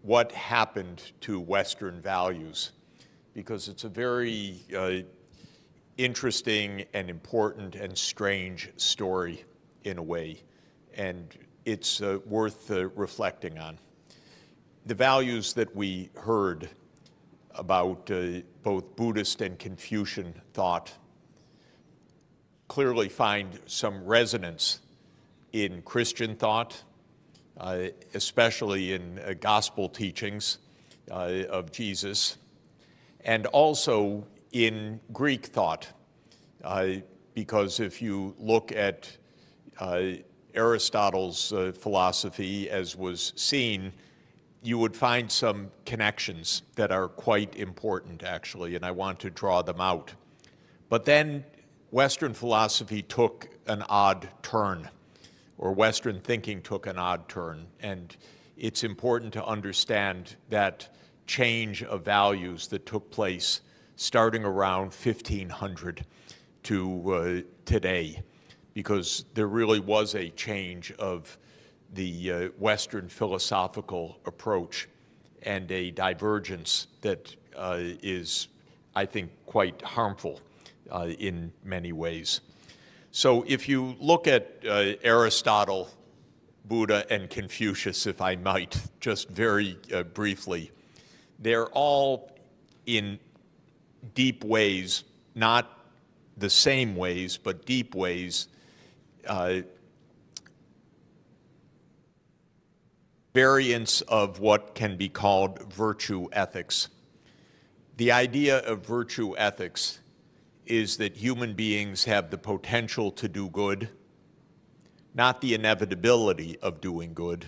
what happened to Western values, because it's a very interesting and important and strange story in a way, and it's worth reflecting on. The values that we heard about both Buddhist and Confucian thought clearly find some resonance in Christian thought, especially in gospel teachings of Jesus, and also in Greek thought, because if you look at Aristotle's philosophy, as was seen, you would find some connections that are quite important, actually, and I want to draw them out. But then Western philosophy took an odd turn, or Western thinking took an odd turn, and it's important to understand that change of values that took place starting around 1500 to today, because there really was a change of the Western philosophical approach and a divergence that is, I think, quite harmful in many ways. So if you look at Aristotle, Buddha, and Confucius, if I might, just very briefly, they're all in deep ways, not the same ways, but deep ways, variants of what can be called virtue ethics. The idea of virtue ethics is that human beings have the potential to do good, not the inevitability of doing good,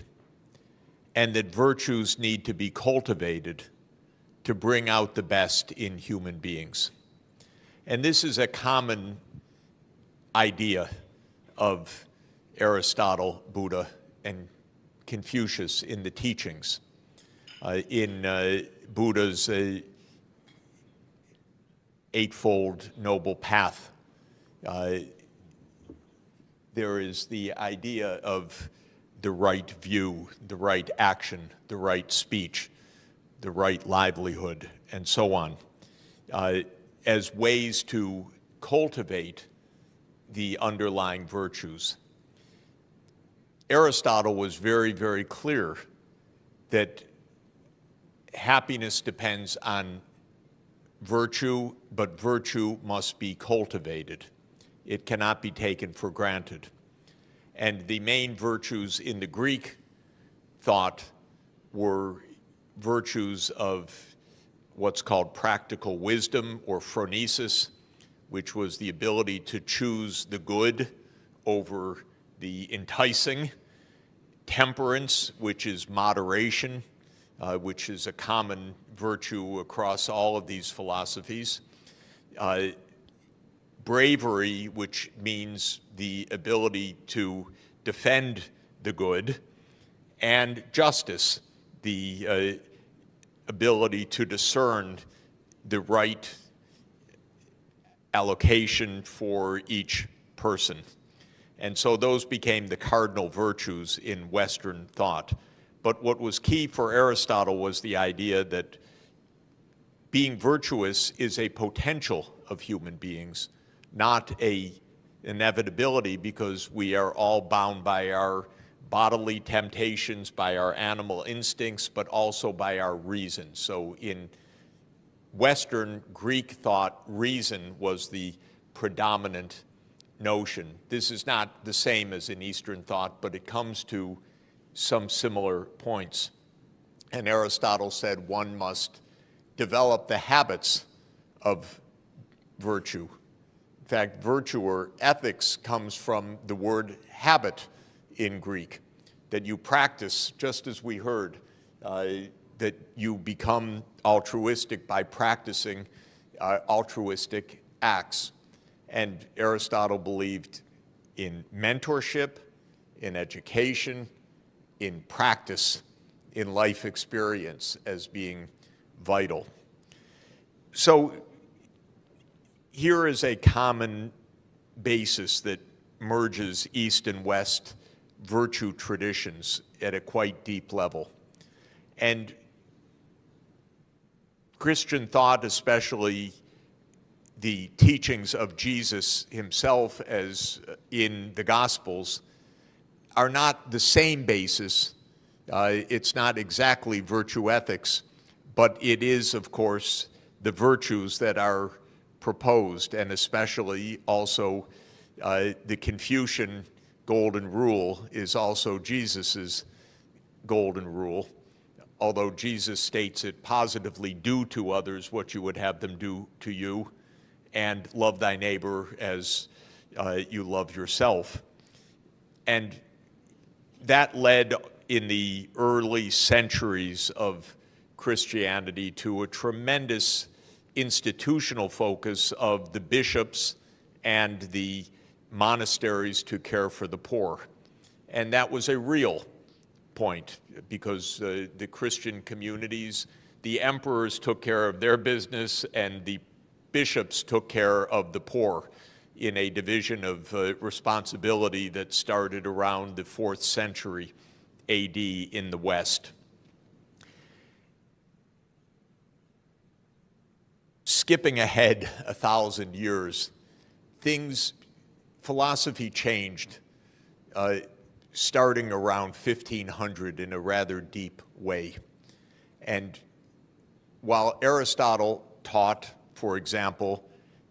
and that virtues need to be cultivated to bring out the best in human beings. And this is a common idea of Aristotle, Buddha, and Confucius in the teachings. In Buddha's Eightfold Noble Path, there is the idea of the right view, the right action, the right speech, the right livelihood, and so on, as ways to cultivate the underlying virtues. Aristotle was very, very clear that happiness depends on virtue, but virtue must be cultivated. It cannot be taken for granted. And the main virtues in the Greek thought were virtues of what's called practical wisdom, or phronesis, which was the ability to choose the good over the enticing; temperance, which is moderation, which is a common virtue across all of these philosophies; bravery, which means the ability to defend the good; and justice, the ability to discern the right allocation for each person. And so those became the cardinal virtues in Western thought. But what was key for Aristotle was the idea that being virtuous is a potential of human beings, not an inevitability, because we are all bound by our bodily temptations, by our animal instincts, but also by our reason. So in Western Greek thought, reason was the predominant notion. This is not the same as in Eastern thought, but it comes to some similar points. And Aristotle said one must develop the habits of virtue. In fact, virtue or ethics comes from the word habit in Greek, that you practice, just as we heard, that you become altruistic by practicing altruistic acts. And Aristotle believed in mentorship, in education, in practice, in life experience as being vital. So here is a common basis that merges East and West virtue traditions at a quite deep level. And Christian thought, especially the teachings of Jesus himself as in the Gospels, are not the same basis. It's not exactly virtue ethics, but it is, of course, the virtues that are proposed, and especially also the Confucian golden rule is also Jesus's golden rule, although Jesus states it positively: do to others what you would have them do to you, and love thy neighbor as you love yourself. And that led in the early centuries of Christianity to a tremendous institutional focus of the bishops and the monasteries to care for the poor. And that was a real point, because the Christian communities, the emperors took care of their business and the bishops took care of the poor in a division of responsibility that started around the 4th century AD in the West. Skipping ahead 1,000 years, philosophy changed starting around 1500 in a rather deep way. And while Aristotle taught, for example,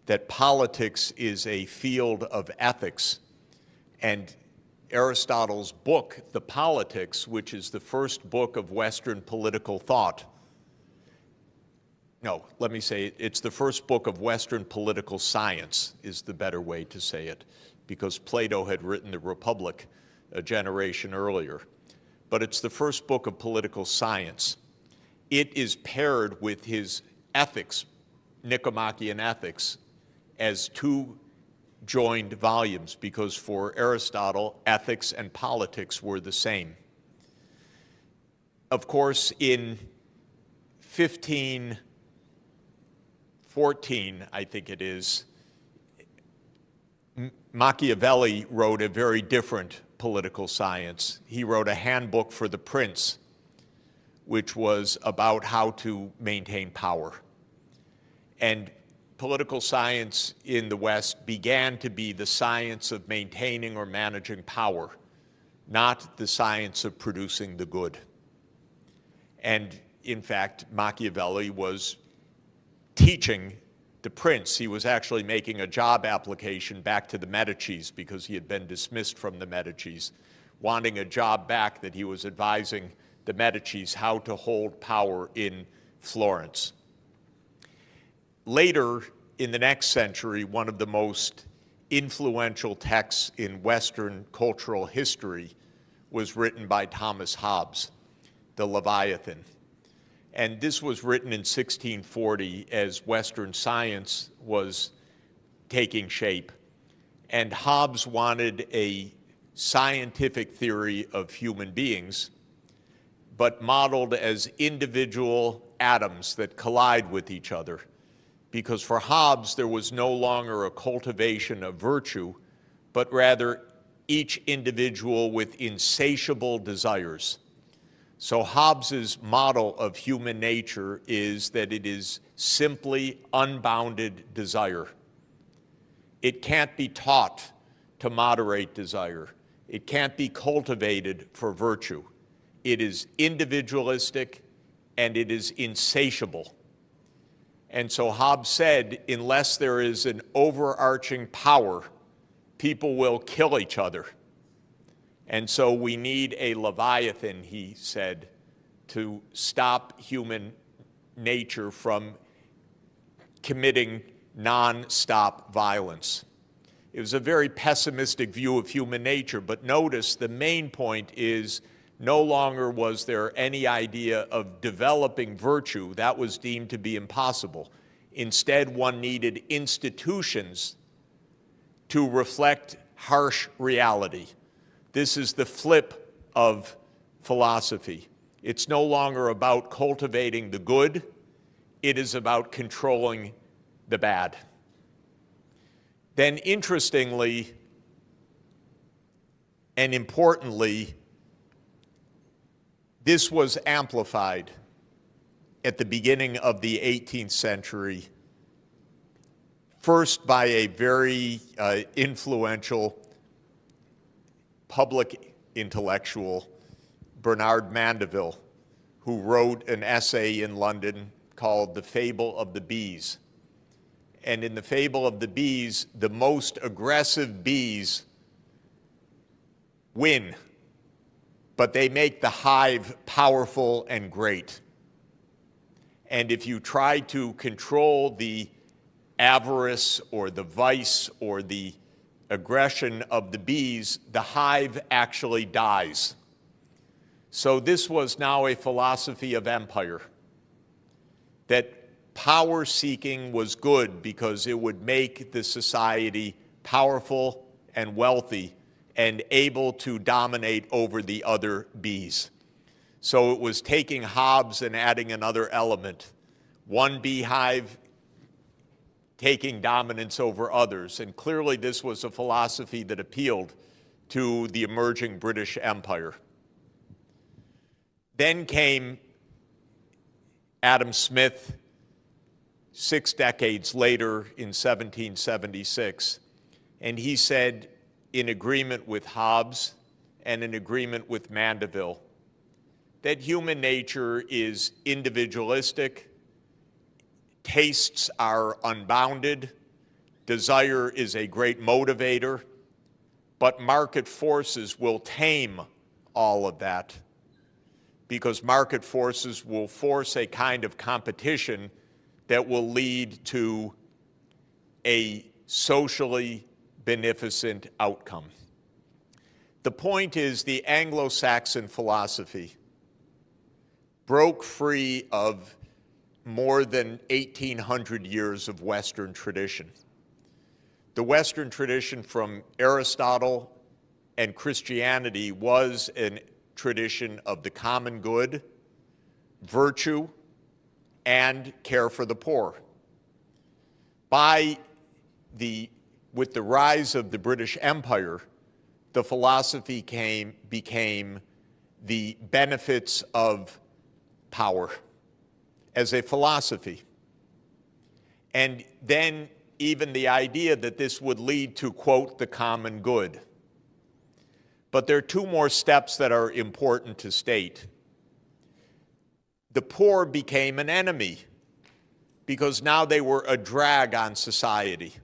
that politics is a field of ethics, and Aristotle's book, The Politics, which is the first book of Western political thought, no, let me say it's the first book of Western political science is the better way to say it, because Plato had written the Republic a generation earlier. But it's the first book of political science. It is paired with his ethics, Nicomachean Ethics, as two joined volumes, because for Aristotle, ethics and politics were the same. Of course, in 1514, I think it is, Machiavelli wrote a very different political science. He wrote a handbook for the prince, which was about how to maintain power. And political science in the West began to be the science of maintaining or managing power, not the science of producing the good. And in fact, Machiavelli was teaching the prince. He was actually making a job application back to the Medicis because he had been dismissed from the Medicis, wanting a job back that he was advising the Medicis how to hold power in Florence. Later in the next century, one of the most influential texts in Western cultural history was written by Thomas Hobbes, the Leviathan. And this was written in 1640 as Western science was taking shape. And Hobbes wanted a scientific theory of human beings, but modeled as individual atoms that collide with each other. Because for Hobbes, there was no longer a cultivation of virtue, but rather each individual with insatiable desires. So Hobbes's model of human nature is that it is simply unbounded desire. It can't be taught to moderate desire. It can't be cultivated for virtue. It is individualistic and it is insatiable. And so Hobbes said, unless there is an overarching power, people will kill each other. And so we need a Leviathan, he said, to stop human nature from committing non-stop violence. It was a very pessimistic view of human nature, but notice the main point is no longer was there any idea of developing virtue. That was deemed to be impossible. Instead, one needed institutions to reflect harsh reality. This is the flip of philosophy. It's no longer about cultivating the good. It is about controlling the bad. Then interestingly and importantly, this was amplified at the beginning of the 18th century, first by a very influential public intellectual, Bernard Mandeville, who wrote an essay in London called The Fable of the Bees. And in The Fable of the Bees, the most aggressive bees win, but they make the hive powerful and great. And if you try to control the avarice or the vice or the aggression of the bees, the hive actually dies. So this was now a philosophy of empire, that power seeking was good because it would make the society powerful and wealthy and able to dominate over the other bees. So it was taking Hobbes and adding another element, one beehive taking dominance over others. And clearly this was a philosophy that appealed to the emerging British Empire. Then came Adam Smith 6 decades later in 1776, and he said, in agreement with Hobbes and in agreement with Mandeville, that human nature is individualistic, tastes are unbounded, desire is a great motivator, but market forces will tame all of that, because market forces will force a kind of competition that will lead to a socially beneficent outcome. The point is, the Anglo-Saxon philosophy broke free of more than 1,800 years of Western tradition. The Western tradition from Aristotle and Christianity was a tradition of the common good, virtue, and care for the poor. With the rise of the British Empire, the philosophy became the benefits of power as a philosophy. And then even the idea that this would lead to, quote, the common good. But there are two more steps that are important to state. The poor became an enemy because now they were a drag on society.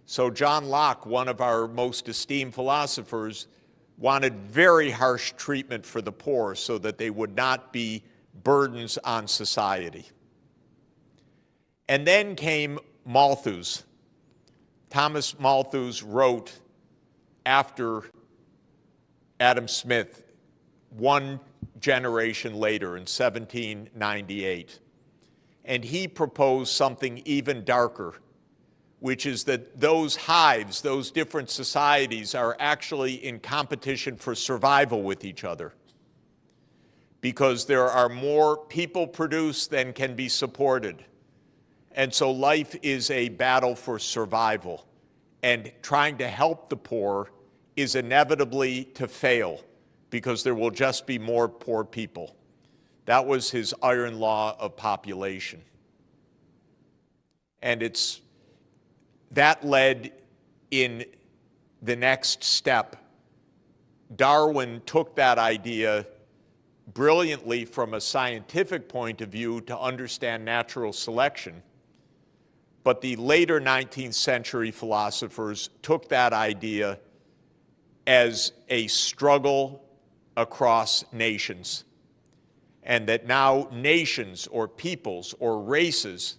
So John Locke, one of our most esteemed philosophers, wanted very harsh treatment for the poor so that they would not be burdens on society. And then came Malthus. Thomas Malthus wrote after Adam Smith, one generation later in 1798. And he proposed something even darker, which is that those hives, those different societies, are actually in competition for survival with each other, because there are more people produced than can be supported. And so life is a battle for survival, and trying to help the poor is inevitably to fail, because there will just be more poor people. That was his iron law of population. And that led in the next step. Darwin took that idea brilliantly from a scientific point of view to understand natural selection. But the later 19th century philosophers took that idea as a struggle across nations, and that now nations or peoples or races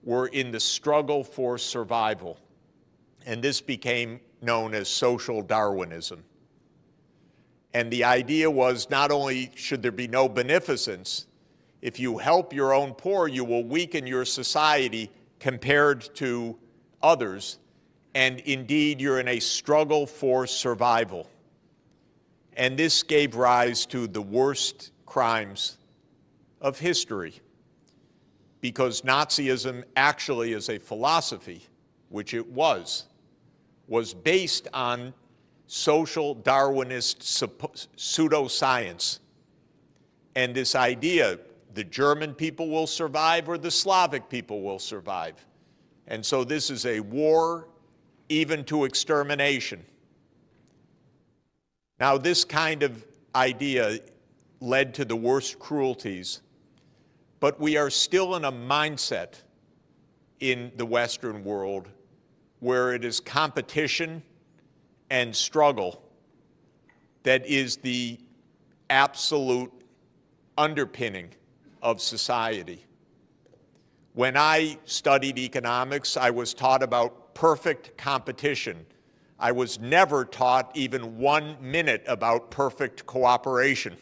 were in the struggle for survival. And this became known as social Darwinism. And the idea was, not only should there be no beneficence, if you help your own poor, you will weaken your society compared to others, and indeed you're in a struggle for survival. And this gave rise to the worst crimes of history, because Nazism actually, as a philosophy, which it was based on social Darwinist pseudoscience. And this idea the German people will survive or the Slavic people will survive. And so this is a war even to extermination. Now, this kind of idea led to the worst cruelties, but we are still in a mindset in the Western world where it is competition and struggle that is the absolute underpinning of society. When I studied economics, I was taught about perfect competition. I was never taught even 1 minute about perfect cooperation.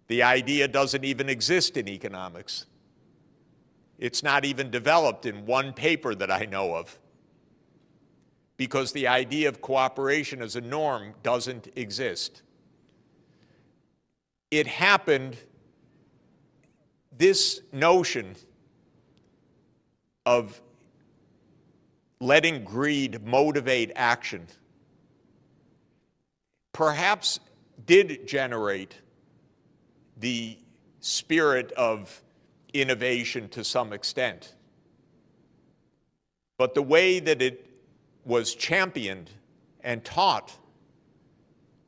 The idea doesn't even exist in economics. It's not even developed in one paper that I know of, because the idea of cooperation as a norm doesn't exist. It happened, this notion of letting greed motivate action perhaps did generate the spirit of innovation to some extent. But the way that it was championed and taught,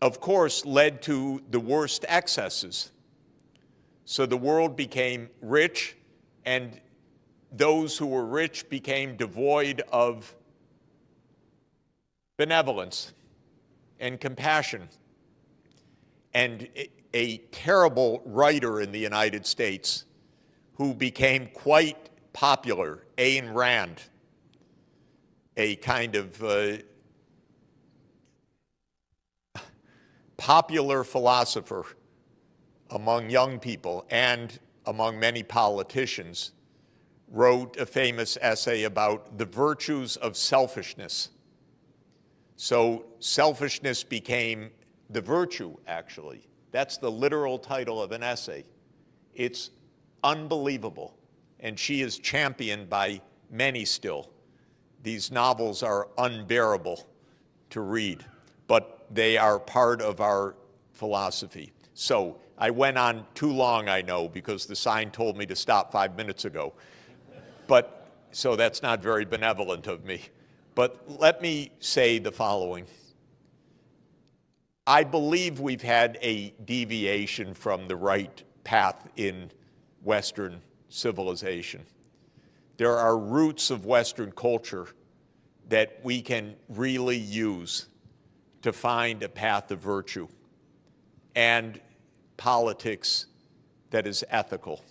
of course, led to the worst excesses. So the world became rich, and those who were rich became devoid of benevolence and compassion. And a terrible writer in the United States who became quite popular, Ayn Rand, a kind of popular philosopher among young people and among many politicians, wrote a famous essay about the virtues of selfishness. So selfishness became the virtue, actually. That's the literal title of an essay. It's unbelievable, and she is championed by many still. These novels are unbearable to read, but they are part of our philosophy. So I went on too long, I know, because the sign told me to stop 5 minutes ago. But so that's not very benevolent of me. But let me say the following. I believe we've had a deviation from the right path in Western civilization. There are roots of Western culture that we can really use to find a path of virtue and politics that is ethical.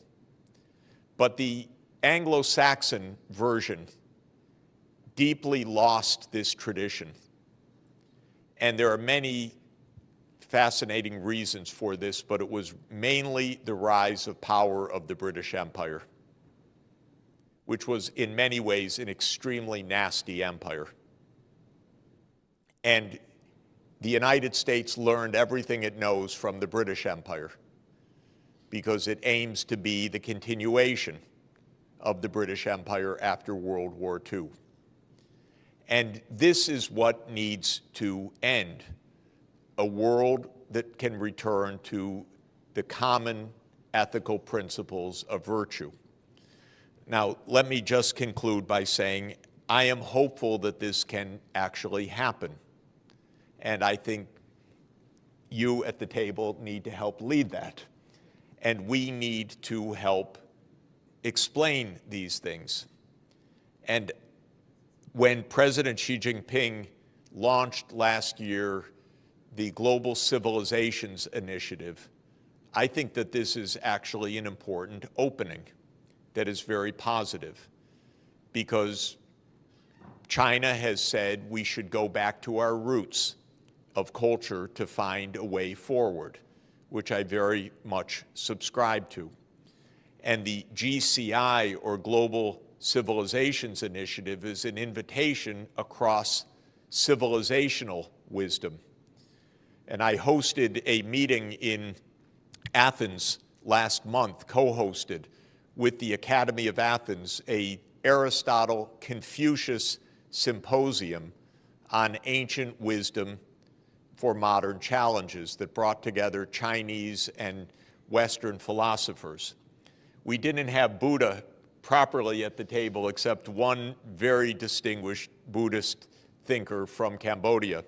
But the Anglo-Saxon version deeply lost this tradition. And there are many fascinating reasons for this, but it was mainly the rise of power of the British Empire, which was in many ways an extremely nasty empire. And the United States learned everything it knows from the British Empire because it aims to be the continuation of the British Empire after World War II. And this is what needs to end, a world that can return to the common ethical principles of virtue. Now, let me just conclude by saying I am hopeful that this can actually happen. And I think you at the table need to help lead that. And we need to help explain these things. And when President Xi Jinping launched last year the Global Civilizations Initiative, I think that this is actually an important opening that is very positive, because China has said we should go back to our roots of culture to find a way forward, which I very much subscribe to. And the GCI, or Global Civilizations Initiative, is an invitation across civilizational wisdom. And I hosted a meeting in Athens last month, co-hosted with the Academy of Athens, a Aristotle-Confucius symposium on ancient wisdom for modern challenges that brought together Chinese and Western philosophers. We didn't have Buddha properly at the table except one very distinguished Buddhist thinker from Cambodia,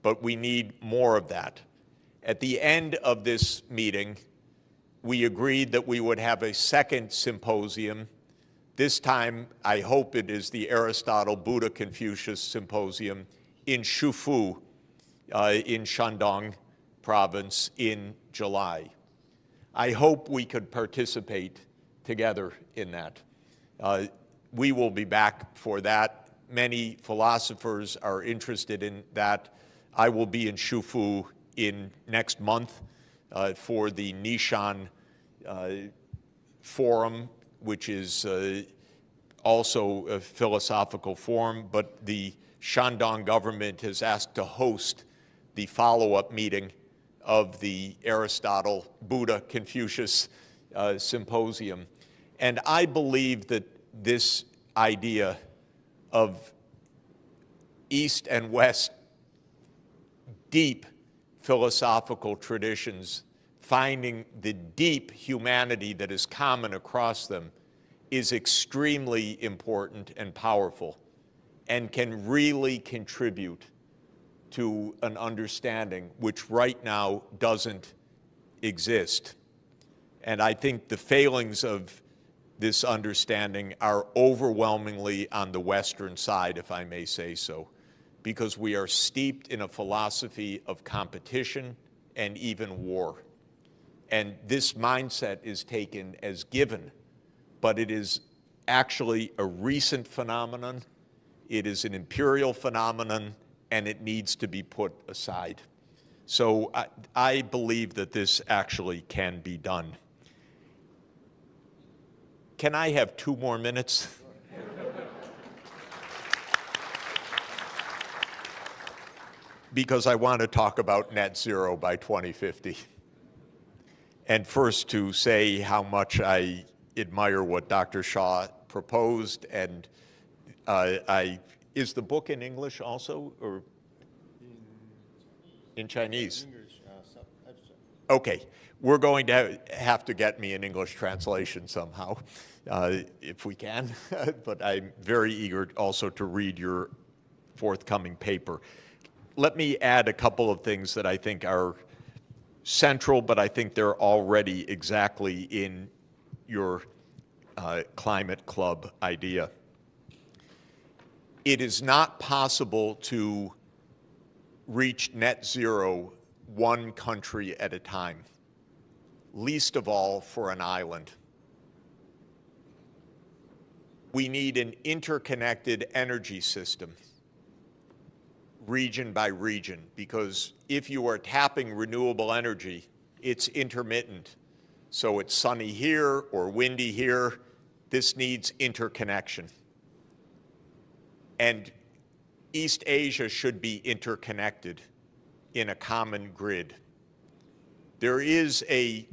but we need more of that. At the end of this meeting, we agreed that we would have a second symposium. This time, I hope it is the Aristotle Buddha Confucius Symposium in Shufu, in Shandong province in July. I hope we could participate together in that. We will be back for that. Many philosophers are interested in that. I will be in Shufu in next month for the Nishan Forum, which is also a philosophical forum, but the Shandong government has asked to host the follow-up meeting of the Aristotle Buddha Confucius Symposium. And I believe that this idea of East and West deep philosophical traditions, finding the deep humanity that is common across them, is extremely important and powerful and can really contribute to an understanding which right now doesn't exist. And I think the failings of this understanding are overwhelmingly on the Western side, if I may say so, because we are steeped in a philosophy of competition and even war. And this mindset is taken as given, but it is actually a recent phenomenon. It is an imperial phenomenon, and it needs to be put aside. So I believe that this actually can be done. Can I have 2 more minutes? Because I want to talk about net zero by 2050. And first to say how much I admire what Dr. Shaw proposed, and is the book in English also, or in Chinese? English, Okay, we're going to have to get me an English translation somehow, if we can, but I'm very eager also to read your forthcoming paper. Let me add a couple of things that I think are central, but I think they're already exactly in your climate club idea. It is not possible to reach net zero one country at a time, least of all for an island. We need an interconnected energy system, region by region, because if you are tapping renewable energy, it's intermittent. So it's sunny here or windy here. This needs interconnection. And East Asia should be interconnected in a common grid. There is a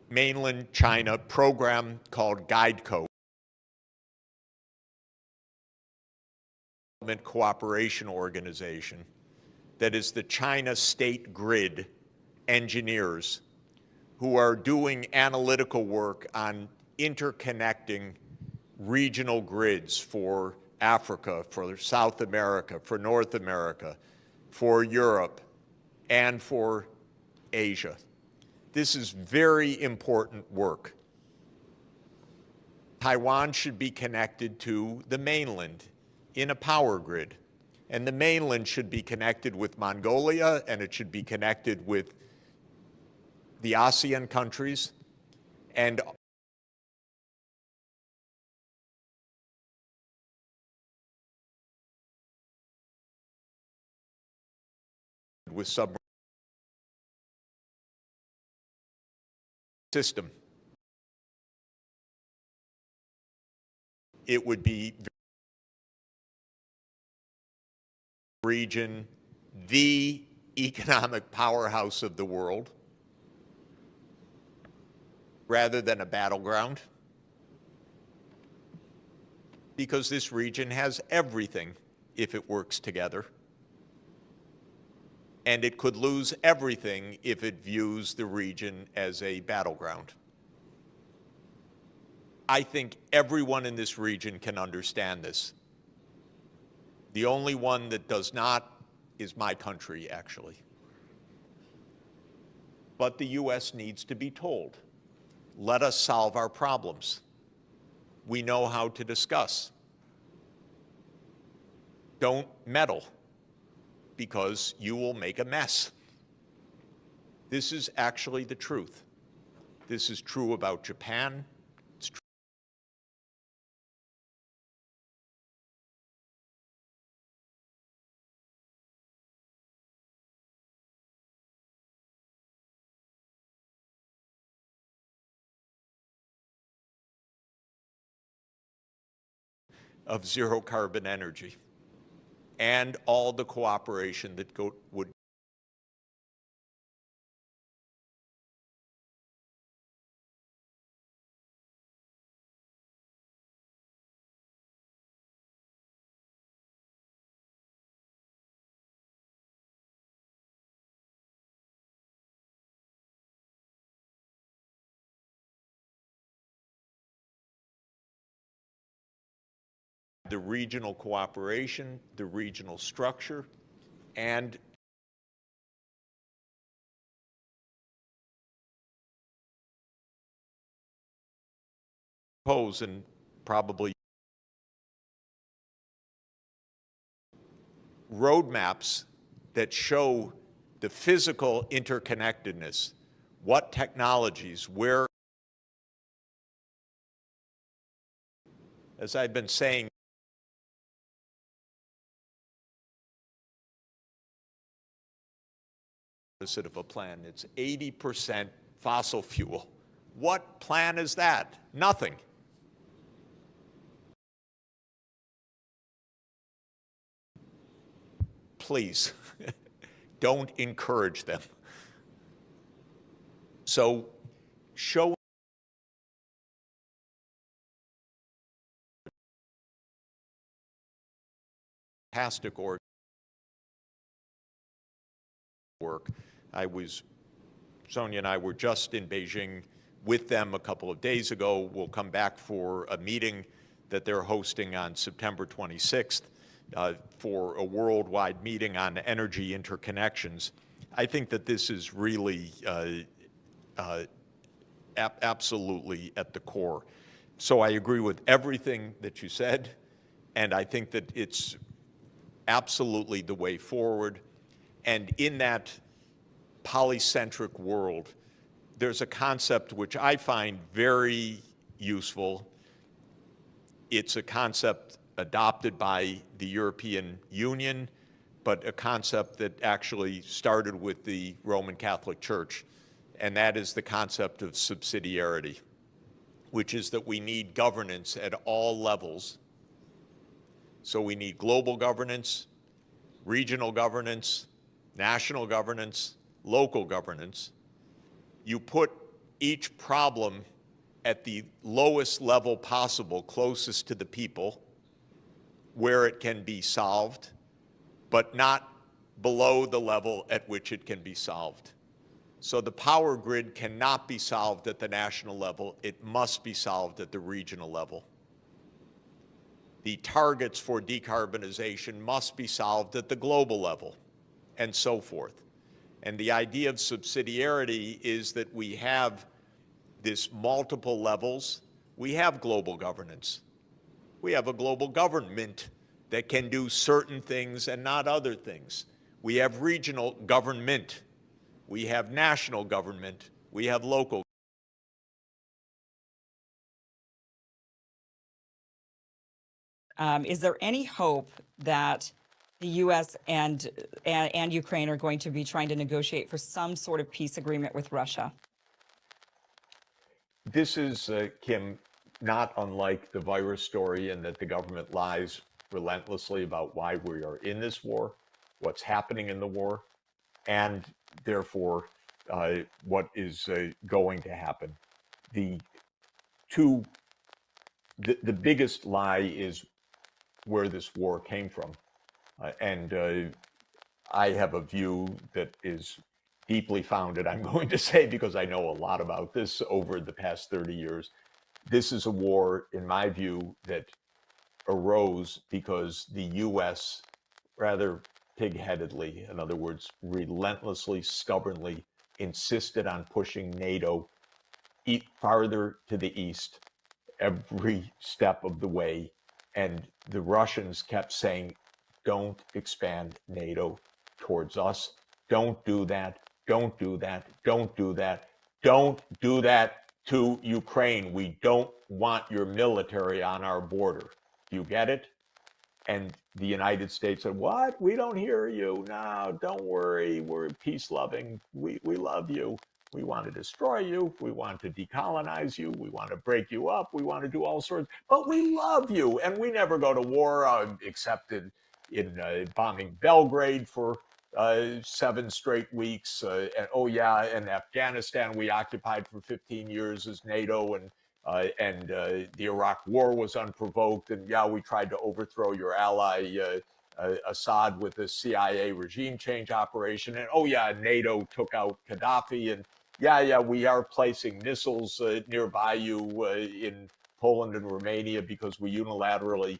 mainland China program called GuideCo, Cooperation Organization, that is the China State Grid engineers who are doing analytical work on interconnecting regional grids for Africa, for South America, for North America, for Europe, and for Asia. This is very important work. Taiwan should be connected to the mainland in a power grid. And the mainland should be connected with Mongolia, and it should be connected with the ASEAN countries, and with submarine system. It would be region, the economic powerhouse of the world, rather than a battleground, because this region has everything if it works together. and it could lose everything if it views the region as a battleground. I think everyone in this region can understand this. The only one that does not is my country, actually. But the U.S. needs to be told, let us solve our problems. We know how to discuss. Don't meddle, because you will make a mess. This is actually the truth. This is true about Japan. It's true of zero carbon energy and all the cooperation that would the regional cooperation, the regional structure, and pose and probably roadmaps that show the physical interconnectedness, what technologies, where, as I've been saying, opposite of a plan. It's 80% fossil fuel. What plan is that? Nothing. Please, don't encourage them. So show fantastic work. Sonia and I were just in Beijing with them a couple of days ago. We'll come back for a meeting that they're hosting on September 26th for a worldwide meeting on energy interconnections. I think that this is really absolutely at the core. So I agree with everything that you said, and I think that it's absolutely the way forward. And in that polycentric world, there's a concept which I find very useful. It's a concept adopted by the European Union, but a concept that actually started with the Roman Catholic Church, and that is the concept of subsidiarity, which is that we need governance at all levels. So we need global governance, regional governance, national governance, local governance. You put each problem at the lowest level possible, closest to the people, where it can be solved, but not below the level at which it can be solved. So the power grid cannot be solved at the national level. It must be solved at the regional level. The targets for decarbonization must be solved at the global level, and so forth. And the idea of subsidiarity is that we have this multiple levels. We have global governance. We have a global government that can do certain things and not other things. We have regional government. We have national government. We have local. Is there any hope that the U.S. and Ukraine are going to be trying to negotiate for some sort of peace agreement with Russia? This is, Kim, not unlike the virus story in that the government lies relentlessly about why we are in this war, what's happening in the war, and therefore what is going to happen. The biggest lie is where this war came from. And I have a view that is deeply founded, I'm going to say, because I know a lot about this over the past 30 years. This is a war, in my view, that arose because the US rather pig-headedly, in other words, relentlessly, stubbornly insisted on pushing NATO farther to the east every step of the way. And the Russians kept saying, don't expand NATO towards us. Don't do that. Don't do that. Don't do that. Don't do that to Ukraine. We don't want your military on our border. Do you get it? And the United States said, what? We don't hear you. No, don't worry. We're peace loving. We love you. We want to destroy you. We want to decolonize you. We want to break you up. We want to do all sorts. But we love you. And we never go to war except in bombing Belgrade for 7 straight weeks. And oh, yeah, and Afghanistan we occupied for 15 years as NATO. And the Iraq War was unprovoked. And yeah, we tried to overthrow your ally Assad with the CIA regime change operation. And oh yeah, NATO took out Gaddafi. And yeah, we are placing missiles nearby you in Poland and Romania because we unilaterally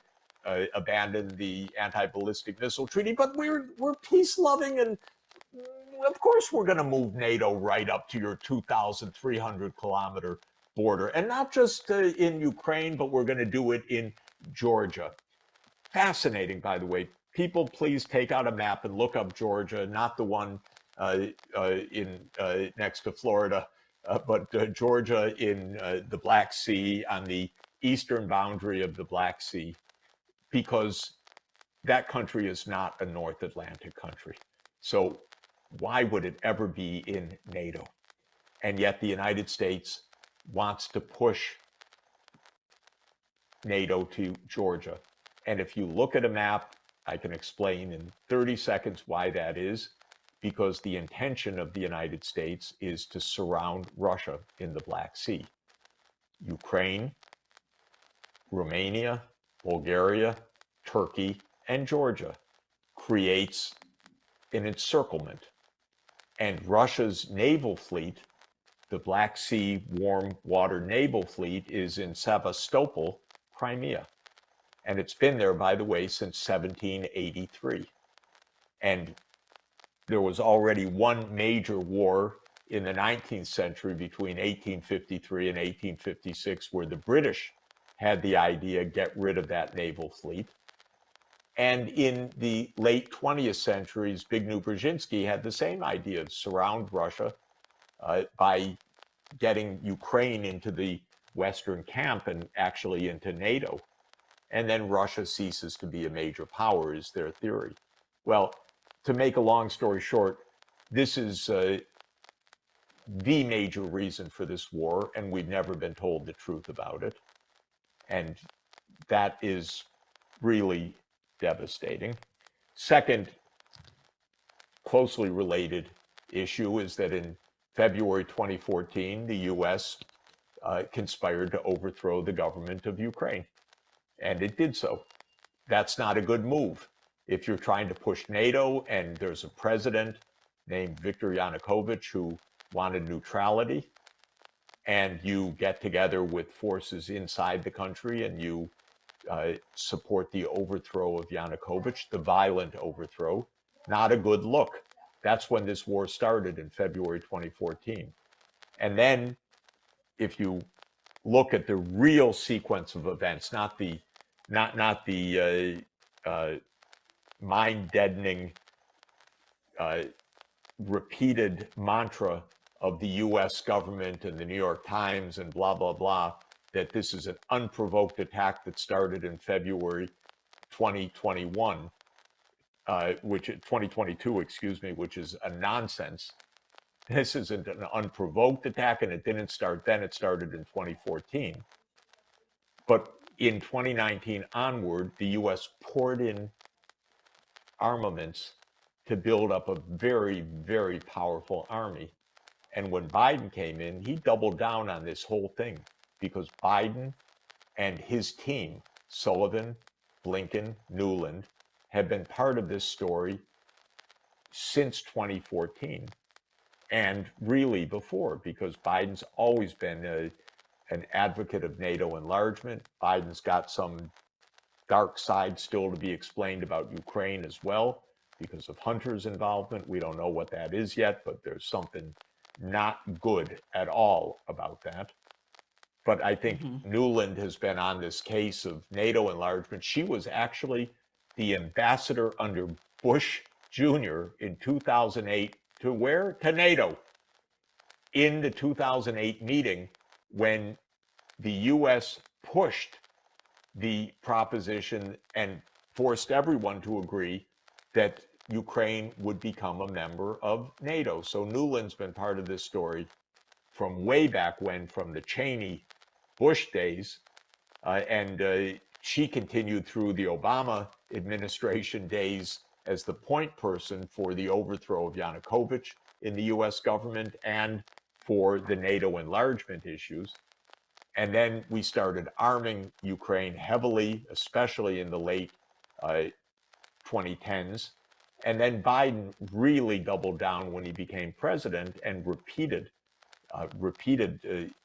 abandoned the anti-ballistic missile treaty. But we're peace loving, and of course we're going to move NATO right up to your 2,300-kilometer border, and not just in Ukraine, but we're going to do it in Georgia. Fascinating, by the way. People, please take out a map and look up Georgia, not the one next to Florida, but Georgia in the Black Sea, on the eastern boundary of the Black Sea, because that country is not a North Atlantic country. So why would it ever be in NATO? And yet the United States wants to push NATO to Georgia. And if you look at a map, I can explain in 30 seconds why that is, because the intention of the United States is to surround Russia in the Black Sea. Ukraine, Romania, Bulgaria, Turkey, and Georgia creates an encirclement. And Russia's naval fleet, the Black Sea Warm Water Naval Fleet, is in Sevastopol, Crimea. And it's been there, by the way, since 1783. And there was already one major war in the 19th century between 1853 and 1856, where the British had the idea, get rid of that naval fleet. And in the late 20th century, Zbigniew Brzezinski had the same idea of surround Russia by getting Ukraine into the Western camp and actually into NATO. And then Russia ceases to be a major power, is their theory. Well, to make a long story short, this is the major reason for this war, and we've never been told the truth about it. And that is really devastating. Second, closely related issue is that in February 2014, the US conspired to overthrow the government of Ukraine, and it did so. That's not a good move. If you're trying to push NATO and there's a president named Viktor Yanukovych who wanted neutrality, and you get together with forces inside the country and you support the overthrow of Yanukovych, the violent overthrow, not a good look. That's when this war started in February 2014. And then if you look at the real sequence of events, not the mind-deadening repeated mantra of the US government and the New York Times and blah, blah, blah, that this is an unprovoked attack that started in February 2021, 2022, excuse me, which is a nonsense. This isn't an unprovoked attack, and it didn't start then, it started in 2014. But in 2019 onward, the US poured in armaments to build up a very, very powerful army. And when Biden came in, he doubled down on this whole thing, because Biden and his team, Sullivan, Blinken, Nuland, have been part of this story since 2014, and really before, because Biden's always been an advocate of NATO enlargement. Biden's got some dark side still to be explained about Ukraine as well because of Hunter's involvement. We don't know what that is yet, but there's something not good at all about that. But I think Nuland has been on this case of NATO enlargement. She was actually the ambassador under Bush Jr. in 2008 to where? To NATO. In the 2008 meeting, when the U.S. pushed the proposition and forced everyone to agree that Ukraine would become a member of NATO. So Nuland's been part of this story from way back when, from the Cheney-Bush days, and she continued through the Obama administration days as the point person for the overthrow of Yanukovych in the U.S. government and for the NATO enlargement issues. And then we started arming Ukraine heavily, especially in the late 2010s. And then Biden really doubled down when he became president and repeated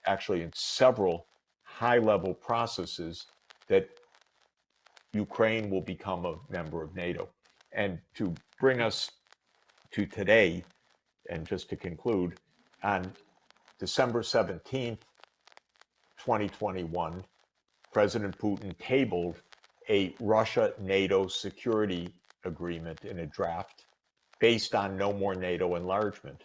actually in several high-level processes that Ukraine will become a member of NATO. And to bring us to today, and just to conclude, on December 17th, 2021, President Putin tabled a Russia-NATO security agreement in a draft based on no more NATO enlargement.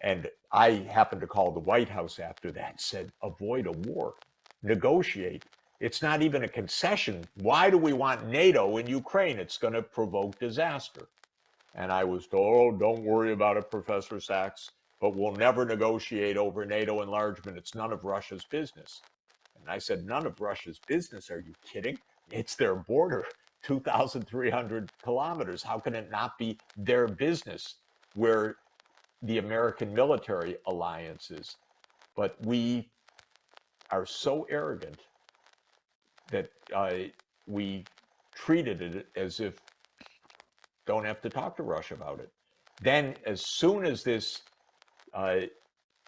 And I happened to call the White House after that, said, avoid a war, negotiate. It's not even a concession. Why do we want NATO in Ukraine? It's going to provoke disaster. And I was told, oh, don't worry about it, Professor Sachs, but we'll never negotiate over NATO enlargement. It's none of Russia's business. And I said, none of Russia's business? Are you kidding? It's their border, 2,300 kilometers. How can it not be their business where the American military alliance is? But we are so arrogant that we treated it as if don't have to talk to Russia about it. Then as soon as this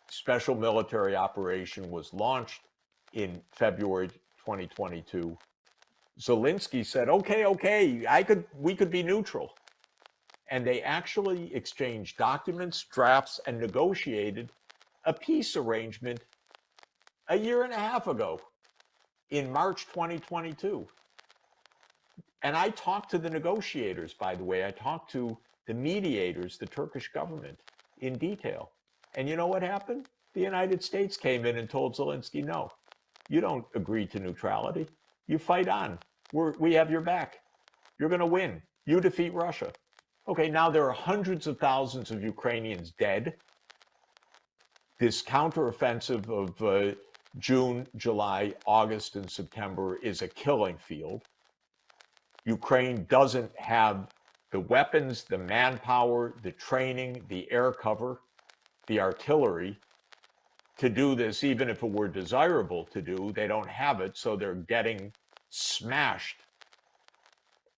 special military operation was launched in February 2022, Zelensky said, okay, we could be neutral. And they actually exchanged documents, drafts, and negotiated a peace arrangement a year and a half ago in March 2022. And I talked to the negotiators, by the way. I talked to the mediators, the Turkish government, in detail. And you know what happened? The United States came in and told Zelensky, no, you don't agree to neutrality. You fight on. We have your back. You're going to win. You defeat Russia. Okay, now there are hundreds of thousands of Ukrainians dead. This counteroffensive of June, July, August, and September is a killing field. Ukraine doesn't have the weapons, the manpower, the training, the air cover, the artillery to do this, even if it were desirable to do. They don't have it, so they're getting smashed.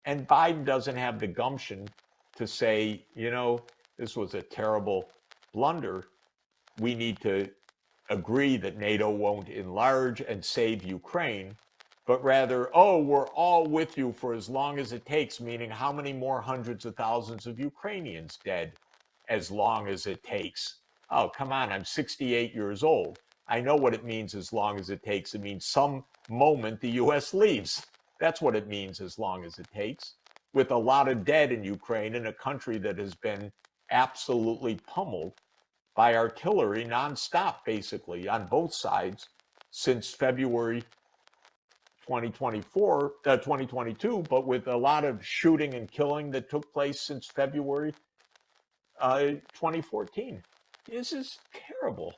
And Biden doesn't have the gumption to say, you know, this was a terrible blunder. We need to agree that NATO won't enlarge and save Ukraine, but rather, oh, we're all with you for as long as it takes, meaning how many more hundreds of thousands of Ukrainians dead as long as it takes? Oh, come on, I'm 68 years old. I know what it means as long as it takes. It means some moment the U.S. leaves. That's what it means as long as it takes. With a lot of dead in Ukraine, in a country that has been absolutely pummeled by artillery nonstop, basically, on both sides since February 2022, but with a lot of shooting and killing that took place since February 2014. This is terrible.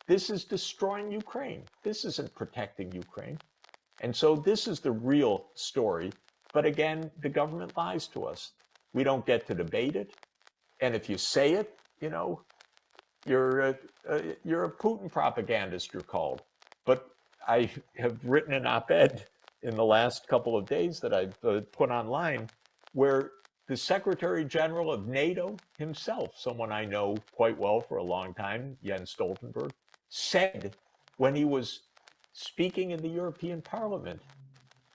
This is destroying Ukraine. This isn't protecting Ukraine. And so this is the real story. But again, the government lies to us. We don't get to debate it. And if you say it, you know, you're a Putin propagandist, you're called. But I have written an op-ed in the last couple of days that I've put online where the Secretary General of NATO himself, someone I know quite well for a long time, Jens Stoltenberg, said when he was speaking in the European Parliament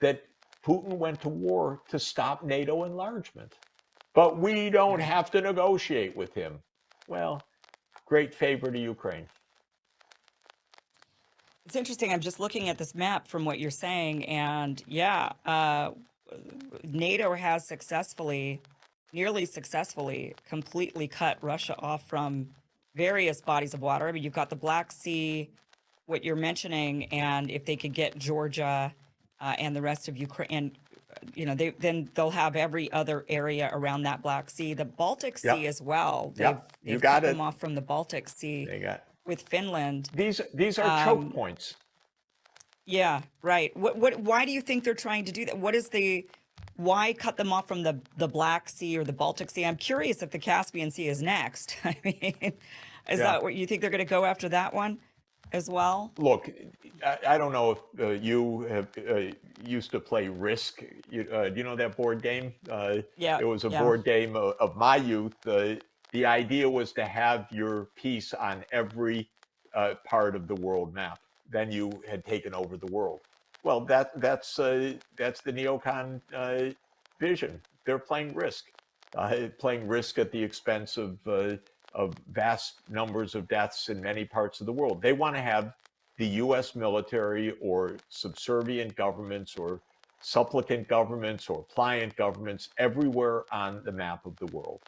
that Putin went to war to stop NATO enlargement. But we don't have to negotiate with him. Well, great favor to Ukraine. It's interesting. I'm just looking at this map from what you're saying, and yeah, NATO has nearly successfully, completely cut Russia off from various bodies of water. I mean, you've got the Black Sea, what you're mentioning, and if they could get Georgia and the rest of Ukraine, and then they'll have every other area around that Black Sea, the Baltic Sea as well. They've cut them off from the Baltic Sea with Finland. These are choke points. Yeah, right. Why do you think they're trying to do that? Why cut them off from the Black Sea or the Baltic Sea? I'm curious if the Caspian Sea is next. I mean, is that what you think they're going to go after that one as well? Look, I don't know if you have used to play Risk. Do you know that board game? Yeah. It was a board game of my youth. The idea was to have your piece on every part of the world map. Then you had taken over the world. Well, that's the neocon vision. They're playing Risk at the expense of vast numbers of deaths in many parts of the world. They want to have the U.S. military or subservient governments or supplicant governments or pliant governments everywhere on the map of the world.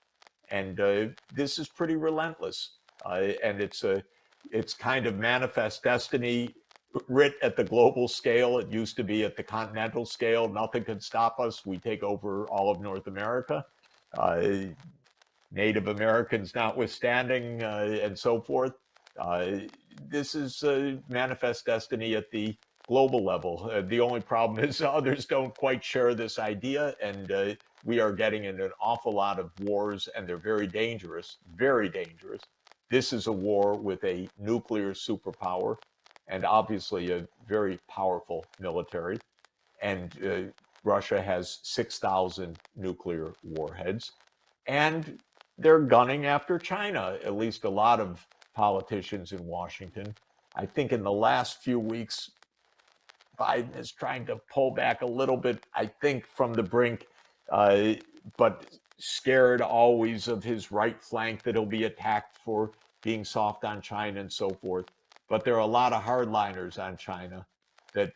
And this is pretty relentless. And it's kind of manifest destiny writ at the global scale. It used to be at the continental scale. Nothing can stop us. We take over all of North America. Native Americans notwithstanding, and so forth. This is manifest destiny at the global level. The only problem is others don't quite share this idea, and we are getting into an awful lot of wars, and they're very dangerous, very dangerous. This is a war with a nuclear superpower, and obviously a very powerful military. And Russia has 6,000 nuclear warheads, and they're gunning after China, at least a lot of politicians in Washington. I think in the last few weeks, Biden is trying to pull back a little bit, I think, from the brink, but scared always of his right flank that he'll be attacked for being soft on China and so forth. But there are a lot of hardliners on China that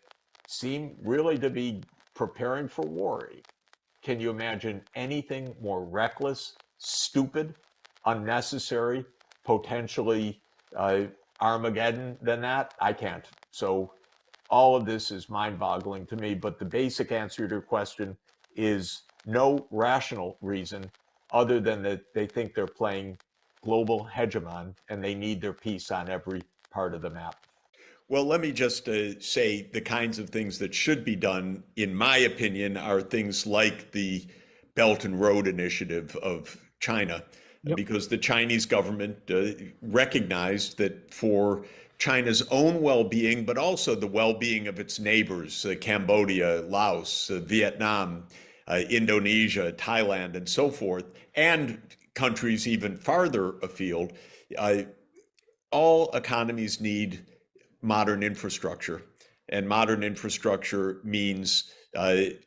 seem really to be preparing for war. Can you imagine anything more reckless, stupid, unnecessary, potentially Armageddon than that? I can't. So all of this is mind-boggling to me. But the basic answer to your question is no rational reason other than that they think they're playing global hegemon and they need their piece on every part of the map. Well, let me just say the kinds of things that should be done, in my opinion, are things like the Belt and Road Initiative of China, because the Chinese government recognized that for China's own well-being, but also the well-being of its neighbors, Cambodia, Laos, Vietnam, Indonesia, Thailand, and so forth, and countries even farther afield, all economies need modern infrastructure. And modern infrastructure means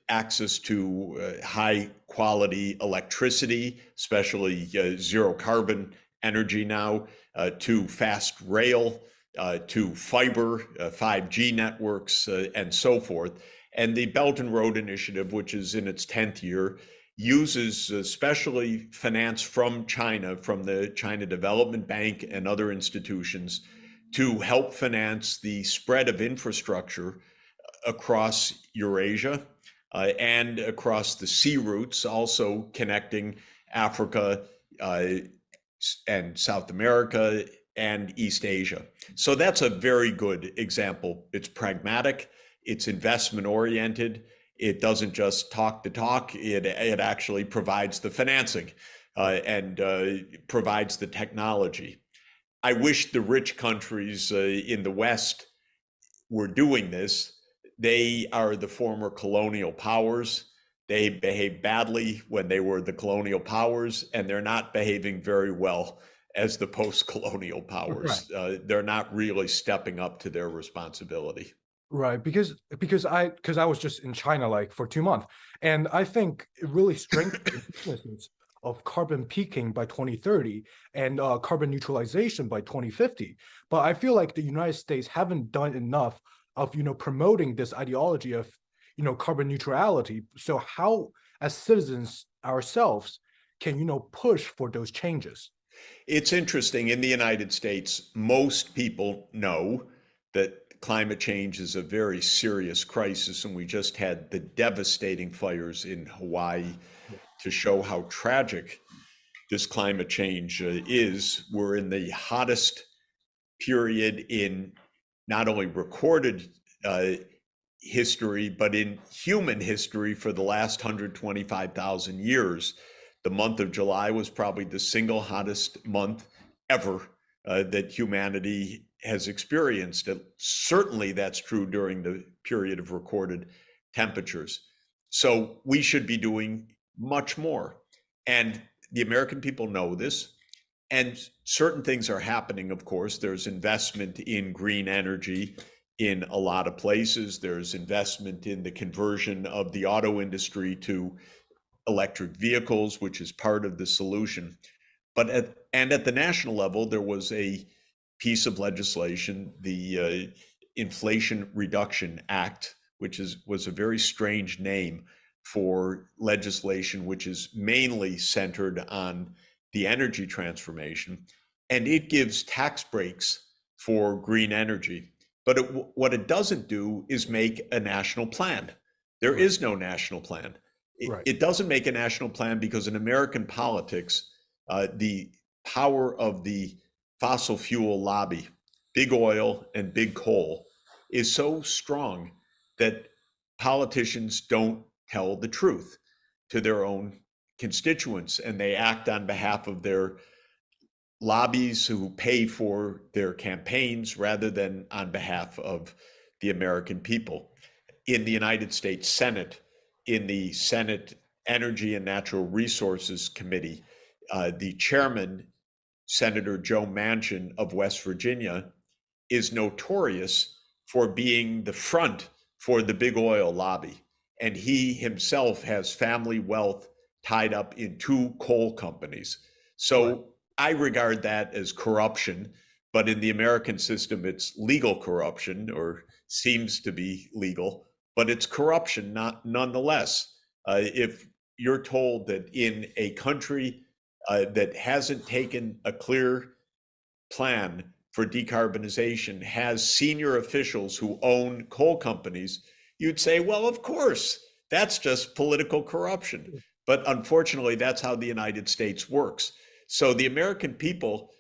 access to high quality electricity, especially zero carbon energy now, to fast rail, to fiber, 5G networks, and so forth. And the Belt and Road Initiative, which is in its 10th year, uses especially finance from China, from the China Development Bank and other institutions, to help finance the spread of infrastructure across Eurasia and across the sea routes, also connecting Africa and South America and East Asia. So that's a very good example. It's pragmatic, it's investment oriented, it doesn't just talk the talk, it actually provides the financing and provides the technology. I wish the rich countries in the West were doing this. They are the former colonial powers. They behaved badly when they were the colonial powers, and they're not behaving very well as the post-colonial Right. powers. They're not really stepping up to their responsibility. Right, because I was just in China like for 2 months, and I think it really strengthens the businesses of carbon peaking by 2030 and carbon neutralization by 2050. But I feel like the United States haven't done enough of promoting this ideology of carbon neutrality. So how, as citizens ourselves, can push for those changes? It's interesting. In the United States, most people know that climate change is a very serious crisis, and we just had the devastating fires in Hawaii to show how tragic this climate change is. We're in the hottest period in not only recorded history, but in human history for the last 125,000 years. The month of July was probably the single hottest month ever that humanity has experienced. Certainly that's true during the period of recorded temperatures. So we should be doing much more. And the American people know this. And certain things are happening, of course. There's investment in green energy in a lot of places. There's investment in the conversion of the auto industry to electric vehicles, which is part of the solution. But at the national level, there was a piece of legislation, the Inflation Reduction Act, which was a very strange name for legislation, which is mainly centered on the energy transformation, and it gives tax breaks for green energy. But what it doesn't do is make a national plan. There is no national plan. It doesn't make a national plan because in American politics, the power of the fossil fuel lobby, big oil and big coal, is so strong that politicians don't tell the truth to their own constituents, and they act on behalf of their lobbies who pay for their campaigns rather than on behalf of the American people. In the United States Senate, in the Senate Energy and Natural Resources Committee, the chairman, Senator Joe Manchin of West Virginia, is notorious for being the front for the big oil lobby. And he himself has family wealth tied up in 2 coal companies. So I regard that as corruption, but in the American system, it's legal corruption, or seems to be legal, but it's corruption nonetheless. If you're told that in a country that hasn't taken a clear plan for decarbonization has senior officials who own coal companies, you'd say, well, of course, that's just political corruption. But unfortunately, that's how the United States works. So the American people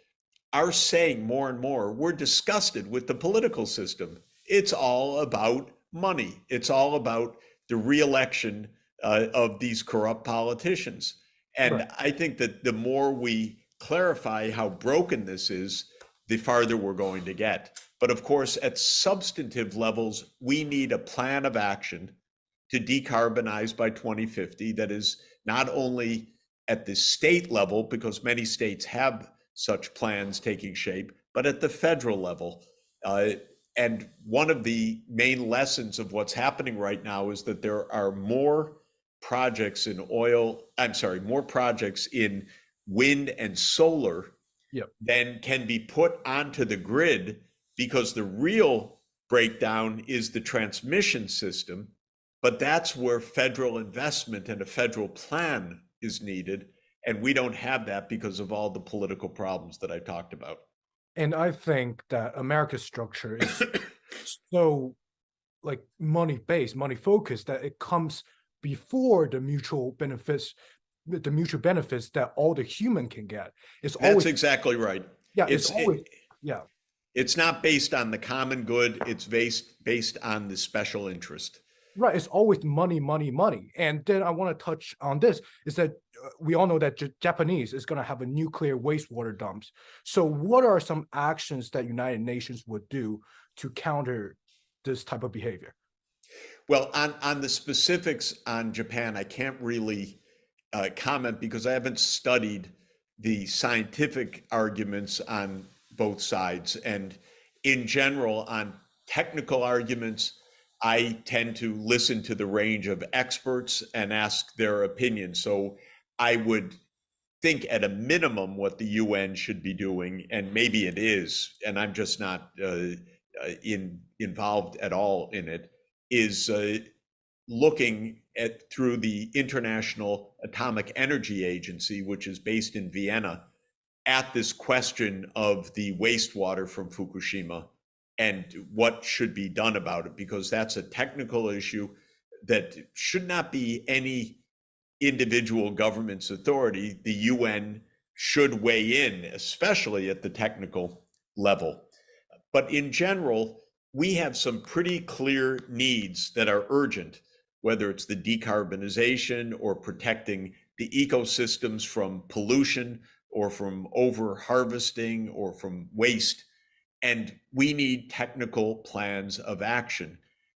are saying more and more, we're disgusted with the political system. It's all about money. It's all about the reelection of these corrupt politicians. And I think that the more we clarify how broken this is, the farther we're going to get. But of course, at substantive levels, we need a plan of action to decarbonize by 2050 that is not only at the state level, because many states have such plans taking shape, but at the federal level. And one of the main lessons of what's happening right now is that there are more projects in more projects in wind and solar than can be put onto the grid, because the real breakdown is the transmission system. But that's where federal investment and a federal plan is needed. And we don't have that because of all the political problems that I talked about. And I think that America's structure is so like money-based, money-focused, that it comes before the mutual benefits that all the human can get. That's always exactly right. Yeah, it's always It's not based on the common good. It's based on the special interest. Right. It's always money, money, money. And then I want to touch on this is that we all know that Japanese is going to have a nuclear wastewater dumps. So what are some actions that United Nations would do to counter this type of behavior? Well, on the specifics on Japan, I can't really comment because I haven't studied the scientific arguments on both sides. And in general, on technical arguments, I tend to listen to the range of experts and ask their opinion. So I would think at a minimum what the UN should be doing, and maybe it is, and I'm just not involved at all in it, is looking at through the International Atomic Energy Agency, which is based in Vienna, at this question of the wastewater from Fukushima and what should be done about it, because that's a technical issue that should not be any individual government's authority. The UN should weigh in, especially at the technical level. But in general, we have some pretty clear needs that are urgent, whether it's the decarbonization or protecting the ecosystems from pollution or from over harvesting or from waste. And we need technical plans of action.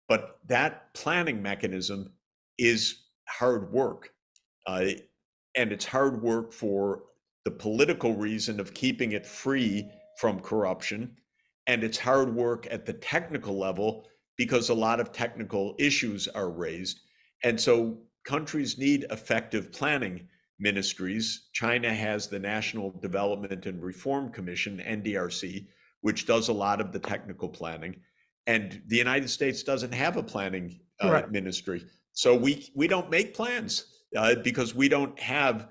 But that planning mechanism is hard work. And it's hard work for the political reason of keeping it free from corruption. And it's hard work at the technical level because a lot of technical issues are raised. And so countries need effective planning ministries. China has the National Development and Reform Commission, NDRC, which does a lot of the technical planning. And the United States doesn't have a planning ministry. So we don't make plans because we don't have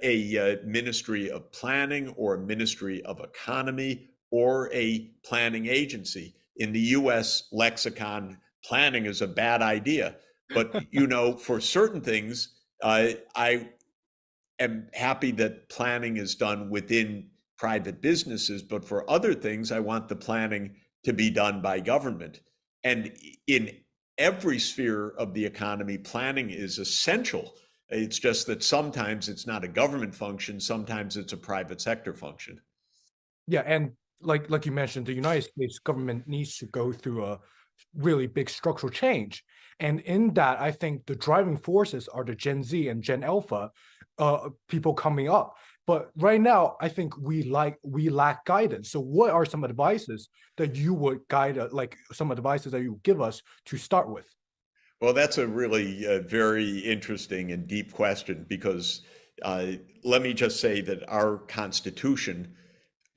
a ministry of planning or a ministry of economy or a planning agency. In the US lexicon, planning is a bad idea. But, you know, for certain things, I am happy that planning is done within private businesses. But for other things, I want the planning to be done by government. And in every sphere of the economy, planning is essential. It's just that sometimes it's not a government function, sometimes it's a private sector function. Yeah, and like you mentioned, the United States government needs to go through a really big structural change. And in that, I think the driving forces are the Gen Z and Gen Alpha people coming up. But right now, I think we lack guidance. So what are some advices that you would guide, like some advices that you would give us to start with? Well, that's a really very interesting and deep question, because let me just say that our Constitution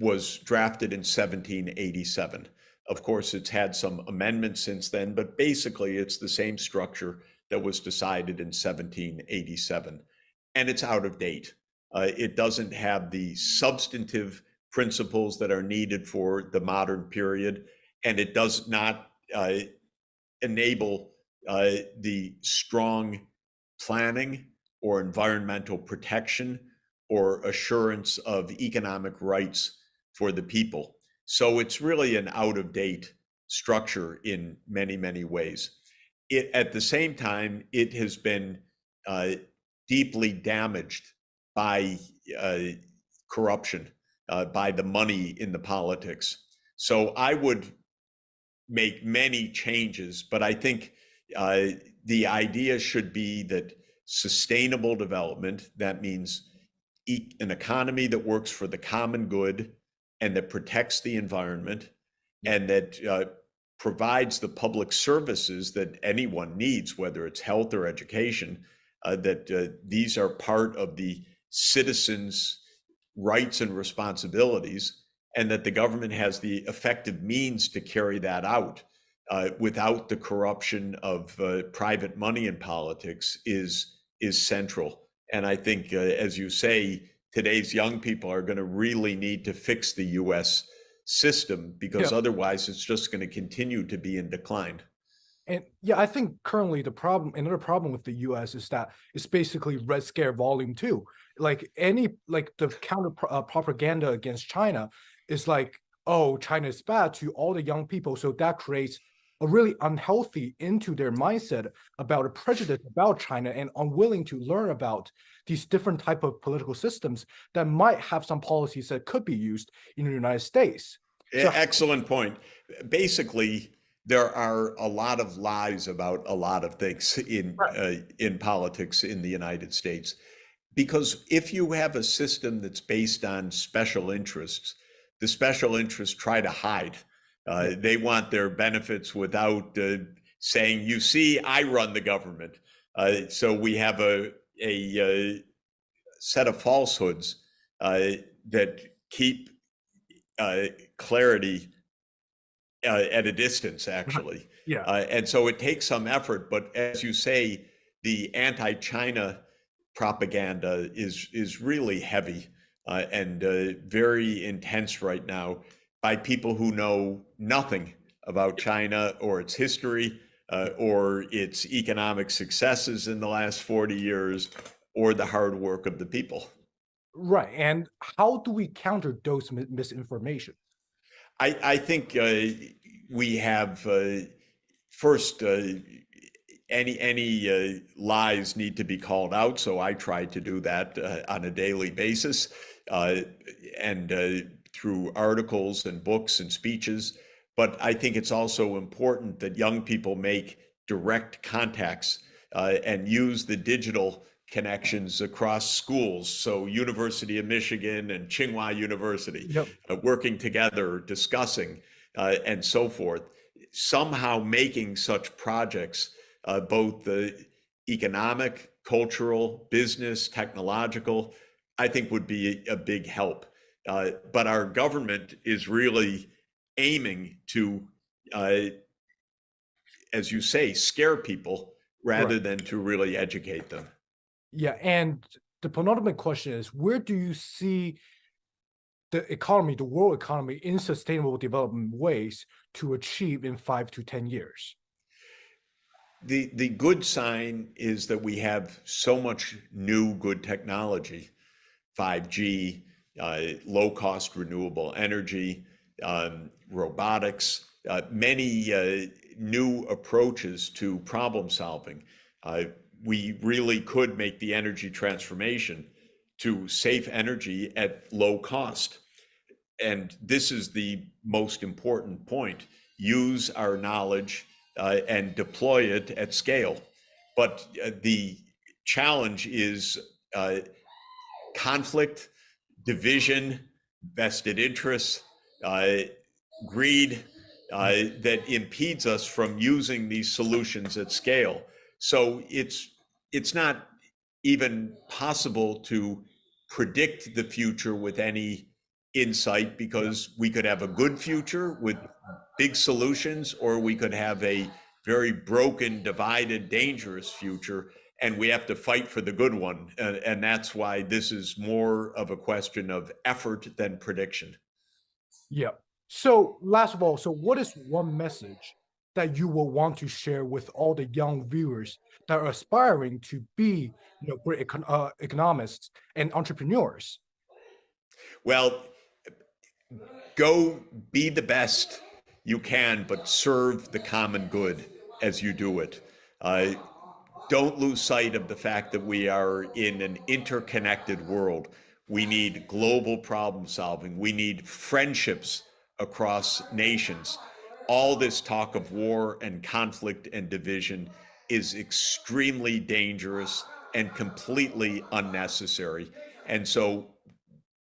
was drafted in 1787. Of course, it's had some amendments since then, but basically it's the same structure that was decided in 1787. And it's out of date. It doesn't have the substantive principles that are needed for the modern period, and it does not enable the strong planning or environmental protection or assurance of economic rights for the people. So it's really an out-of-date structure in many, many ways. At the same time, it has been deeply damaged by corruption, by the money in the politics. So I would make many changes, but I think the idea should be that sustainable development, that means an economy that works for the common good and that protects the environment and that provides the public services that anyone needs, whether it's health or education, that these are part of the citizens' rights and responsibilities, and that the government has the effective means to carry that out without the corruption of private money in politics is central. And I think, as you say, today's young people are going to really need to fix the US system, because otherwise it's just going to continue to be in decline. And yeah, I think currently another problem with the US is that it's basically Red Scare Volume 2. Like the counter propaganda against China is like, oh, China is bad to all the young people. So that creates a really unhealthy into their mindset about a prejudice about China and unwilling to learn about these different type of political systems that might have some policies that could be used in the United States. So, excellent point. Basically, there are a lot of lies about a lot of things in politics in the United States. Because if you have a system that's based on special interests, the special interests try to hide. They want their benefits without saying, you see, I run the government. So we have a set of falsehoods that keep clarity at a distance, actually. Yeah. And so it takes some effort, but as you say, the anti-China propaganda is really heavy and very intense right now by people who know nothing about China or its history or its economic successes in the last 40 years or the hard work of the people. Right. And how do we counter those misinformation? I think we have first any lies need to be called out. So I try to do that on a daily basis and through articles and books and speeches. But I think it's also important that young people make direct contacts and use the digital connections across schools. So University of Michigan and Tsinghua University, working together, discussing, and so forth, somehow making such projects, both economic, cultural, business, technological, I think would be a big help. But our government is really aiming to, as you say, scare people rather than to really educate them. Yeah, and the penultimate question is, where do you see the economy, the world economy, in sustainable development ways to achieve in 5 to 10 years? The good sign is that we have so much new good technology, 5G, low-cost renewable energy, robotics, many new approaches to problem solving. We really could make the energy transformation to safe energy at low cost. And this is the most important point. Use our knowledge and deploy it at scale. But the challenge is conflict, division, vested interests, greed that impedes us from using these solutions at scale. So it's not even possible to predict the future with any insight, because we could have a good future with big solutions, or we could have a very broken, divided, dangerous future, and we have to fight for the good one. And that's why this is more of a question of effort than prediction. Yeah. So last of all, so what is one message that you will want to share with all the young viewers that are aspiring to be, great economists and entrepreneurs? Well, go be the best you can, but serve the common good as you do it. Don't lose sight of the fact that we are in an interconnected world. We need global problem solving. We need friendships across nations. All this talk of war and conflict and division is extremely dangerous and completely unnecessary. And so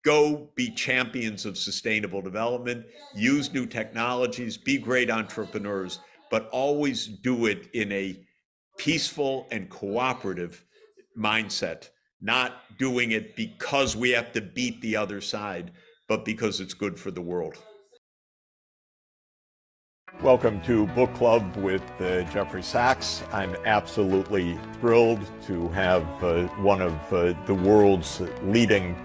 go be champions of sustainable development, use new technologies, be great entrepreneurs, but always do it in a peaceful and cooperative mindset, not doing it because we have to beat the other side, but because it's good for the world. Welcome to Book Club with David Sachs. I'm absolutely thrilled to have one of the world's leading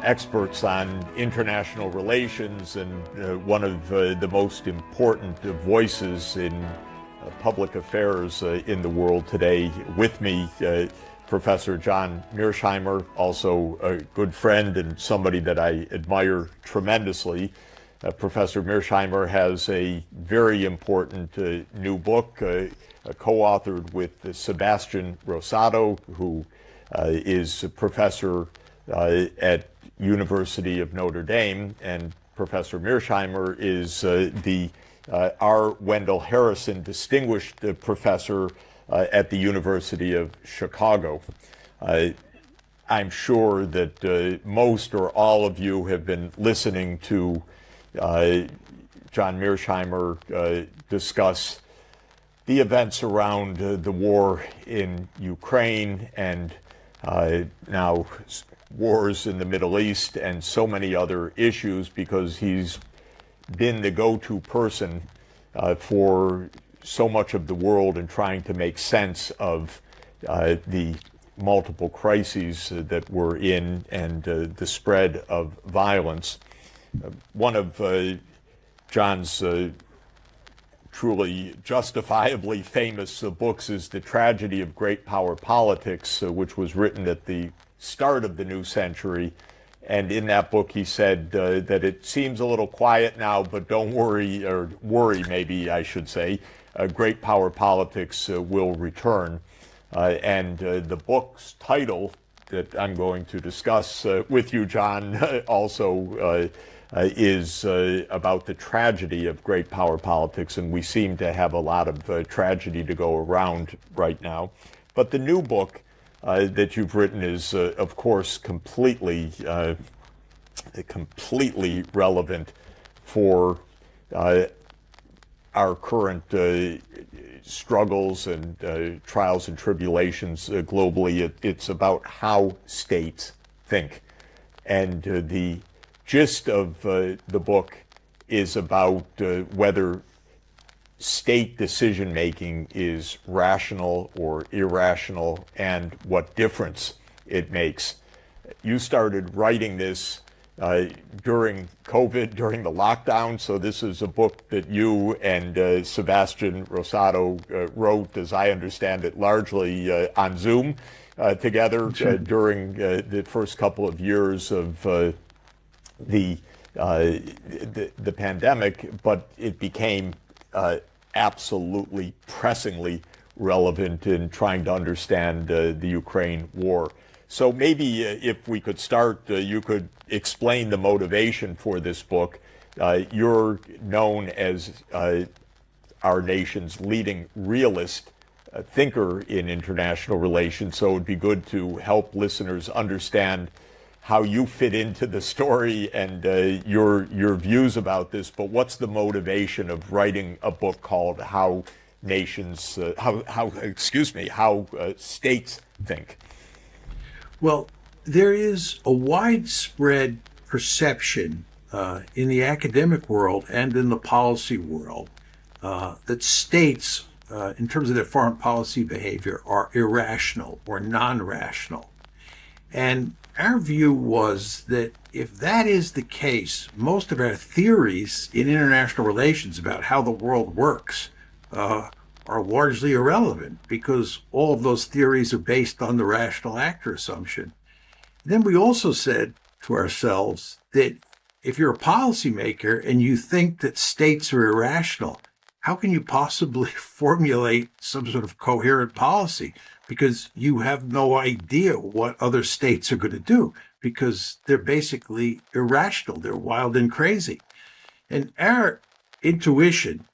experts on international relations and one of the most important voices in public affairs in the world today. With me, Professor John Mearsheimer, also a good friend and somebody that I admire tremendously. Professor Mearsheimer has a very important new book, co-authored with Sebastian Rosado, who is a professor at University of Notre Dame, and Professor Mearsheimer is the R. Wendell Harrison, distinguished professor at the University of Chicago. I'm sure that most or all of you have been listening to John Mearsheimer discuss the events around the war in Ukraine and now wars in the Middle East and so many other issues, because he's been the go-to person for so much of the world in trying to make sense of the multiple crises that we're in and the spread of violence. One of John's truly justifiably famous books is The Tragedy of Great Power Politics, which was written at the start of the new century. And in that book, he said that it seems a little quiet now, but don't worry, or worry maybe I should say, great power politics will return. And the book's title that I'm going to discuss with you, John, also is about the tragedy of great power politics, and we seem to have a lot of tragedy to go around right now. But the new book that you've written is, of course, completely relevant for our current struggles and trials and tribulations globally. It's about how states think. And the gist of the book is about whether state decision-making is rational or irrational and what difference it makes. You started writing this during COVID, during the lockdown, so this is a book that you and Sebastian Rosado wrote, as I understand it, largely on Zoom together during the first couple of years of the pandemic, but it became absolutely pressingly relevant in trying to understand the Ukraine war. So maybe if we could start, you could explain the motivation for this book. You're known as our nation's leading realist thinker in international relations, so it would be good to help listeners understand how you fit into the story and your views about this. But what's the motivation of writing a book called How States Think? Well, there is a widespread perception in the academic world and in the policy world that states, in terms of their foreign policy behavior, are irrational or non-rational. And our view was that if that is the case, most of our theories in international relations about how the world works are largely irrelevant, because all of those theories are based on the rational actor assumption. Then we also said to ourselves that if you're a policymaker and you think that states are irrational, how can you possibly formulate some sort of coherent policy? Because you have no idea what other states are going to do, because they're basically irrational. They're wild and crazy. And our intuition,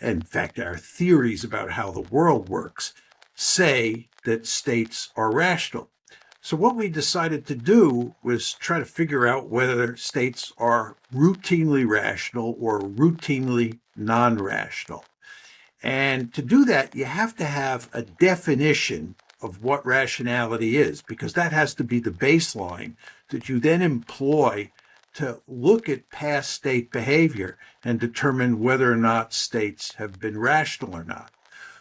in fact, our theories about how the world works, say that states are rational. So what we decided to do was try to figure out whether states are routinely rational or routinely non-rational. And to do that, you have to have a definition of what rationality is, because that has to be the baseline that you then employ to look at past state behavior and determine whether or not states have been rational or not.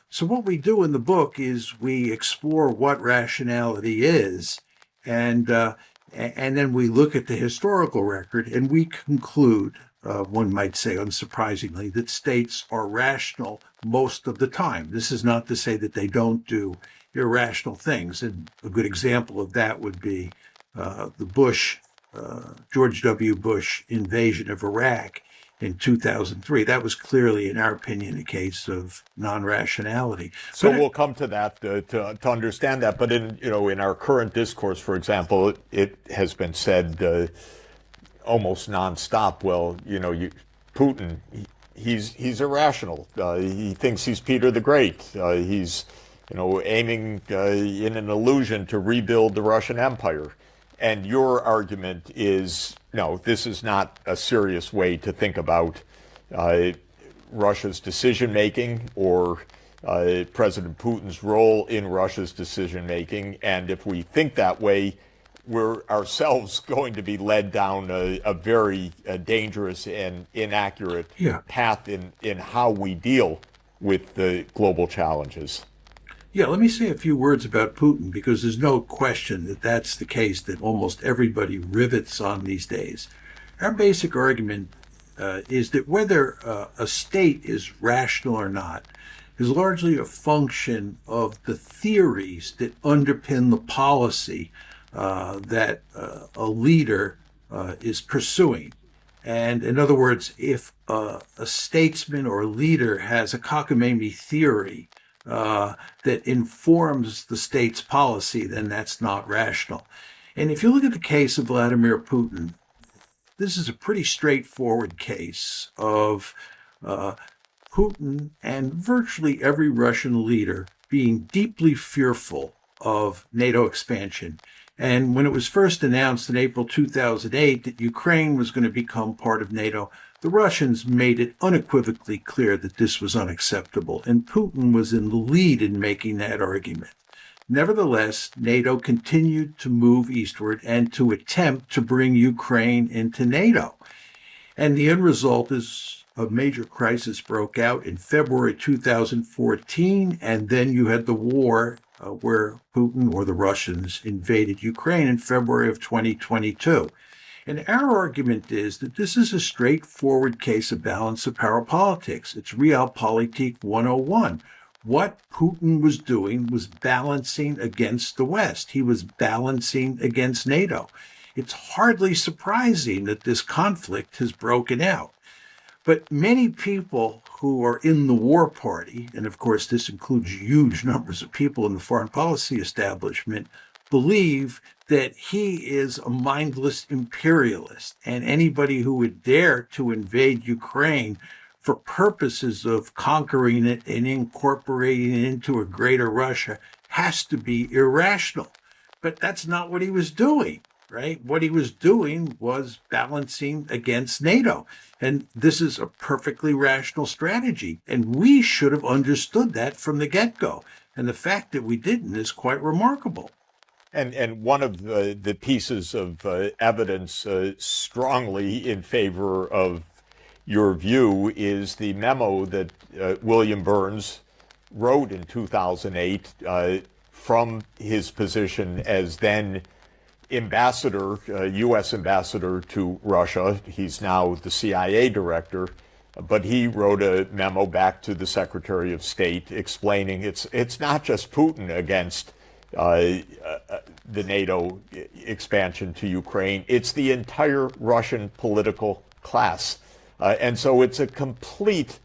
So what we do in the book is we explore what rationality is, and then we look at the historical record, and we conclude, one might say unsurprisingly, that states are rational most of the time. This is not to say that they don't do irrational things. And a good example of that would be the George W. Bush invasion of Iraq in 2003. That was clearly, in our opinion, a case of non-rationality. So we'll come to that to understand that. But in our current discourse, for example, it has been said almost nonstop. Well, Putin, he's irrational. He thinks he's Peter the Great. He's, aiming in an illusion to rebuild the Russian Empire. And your argument is, no, this is not a serious way to think about Russia's decision-making or President Putin's role in Russia's decision-making. And if we think that way, we're ourselves going to be led down a very dangerous and inaccurate path in how we deal with the global challenges. Yeah, let me say a few words about Putin, because there's no question that that's the case that almost everybody rivets on these days. Our basic argument is that whether a state is rational or not is largely a function of the theories that underpin the policy that a leader is pursuing. And in other words, if a statesman or a leader has a cockamamie theory that informs the state's policy, then that's not rational. And if you look at the case of Vladimir Putin, this is a pretty straightforward case of Putin and virtually every Russian leader being deeply fearful of NATO expansion. And when it was first announced in April 2008 that Ukraine was going to become part of NATO, the Russians made it unequivocally clear that this was unacceptable, and Putin was in the lead in making that argument. Nevertheless, NATO continued to move eastward and to attempt to bring Ukraine into NATO. And the end result is a major crisis broke out in February 2014, and then you had the war where Putin or the Russians invaded Ukraine in February of 2022. And our argument is that this is a straightforward case of balance of power politics. It's Realpolitik 101. What Putin was doing was balancing against the West. He was balancing against NATO. It's hardly surprising that this conflict has broken out. But many people who are in the war party, and of course this includes huge numbers of people in the foreign policy establishment, believe that he is a mindless imperialist, and anybody who would dare to invade Ukraine for purposes of conquering it and incorporating it into a greater Russia has to be irrational. But that's not what he was doing, right? What he was doing was balancing against NATO. And this is a perfectly rational strategy. And we should have understood that from the get-go. And the fact that we didn't is quite remarkable. And one of the pieces of evidence strongly in favor of your view is the memo that William Burns wrote in 2008 from his position as then ambassador, U.S. ambassador to Russia. He's now the CIA director, but he wrote a memo back to the Secretary of State explaining it's not just Putin against the NATO expansion to Ukraine. It's the entire Russian political class. And so it's a complete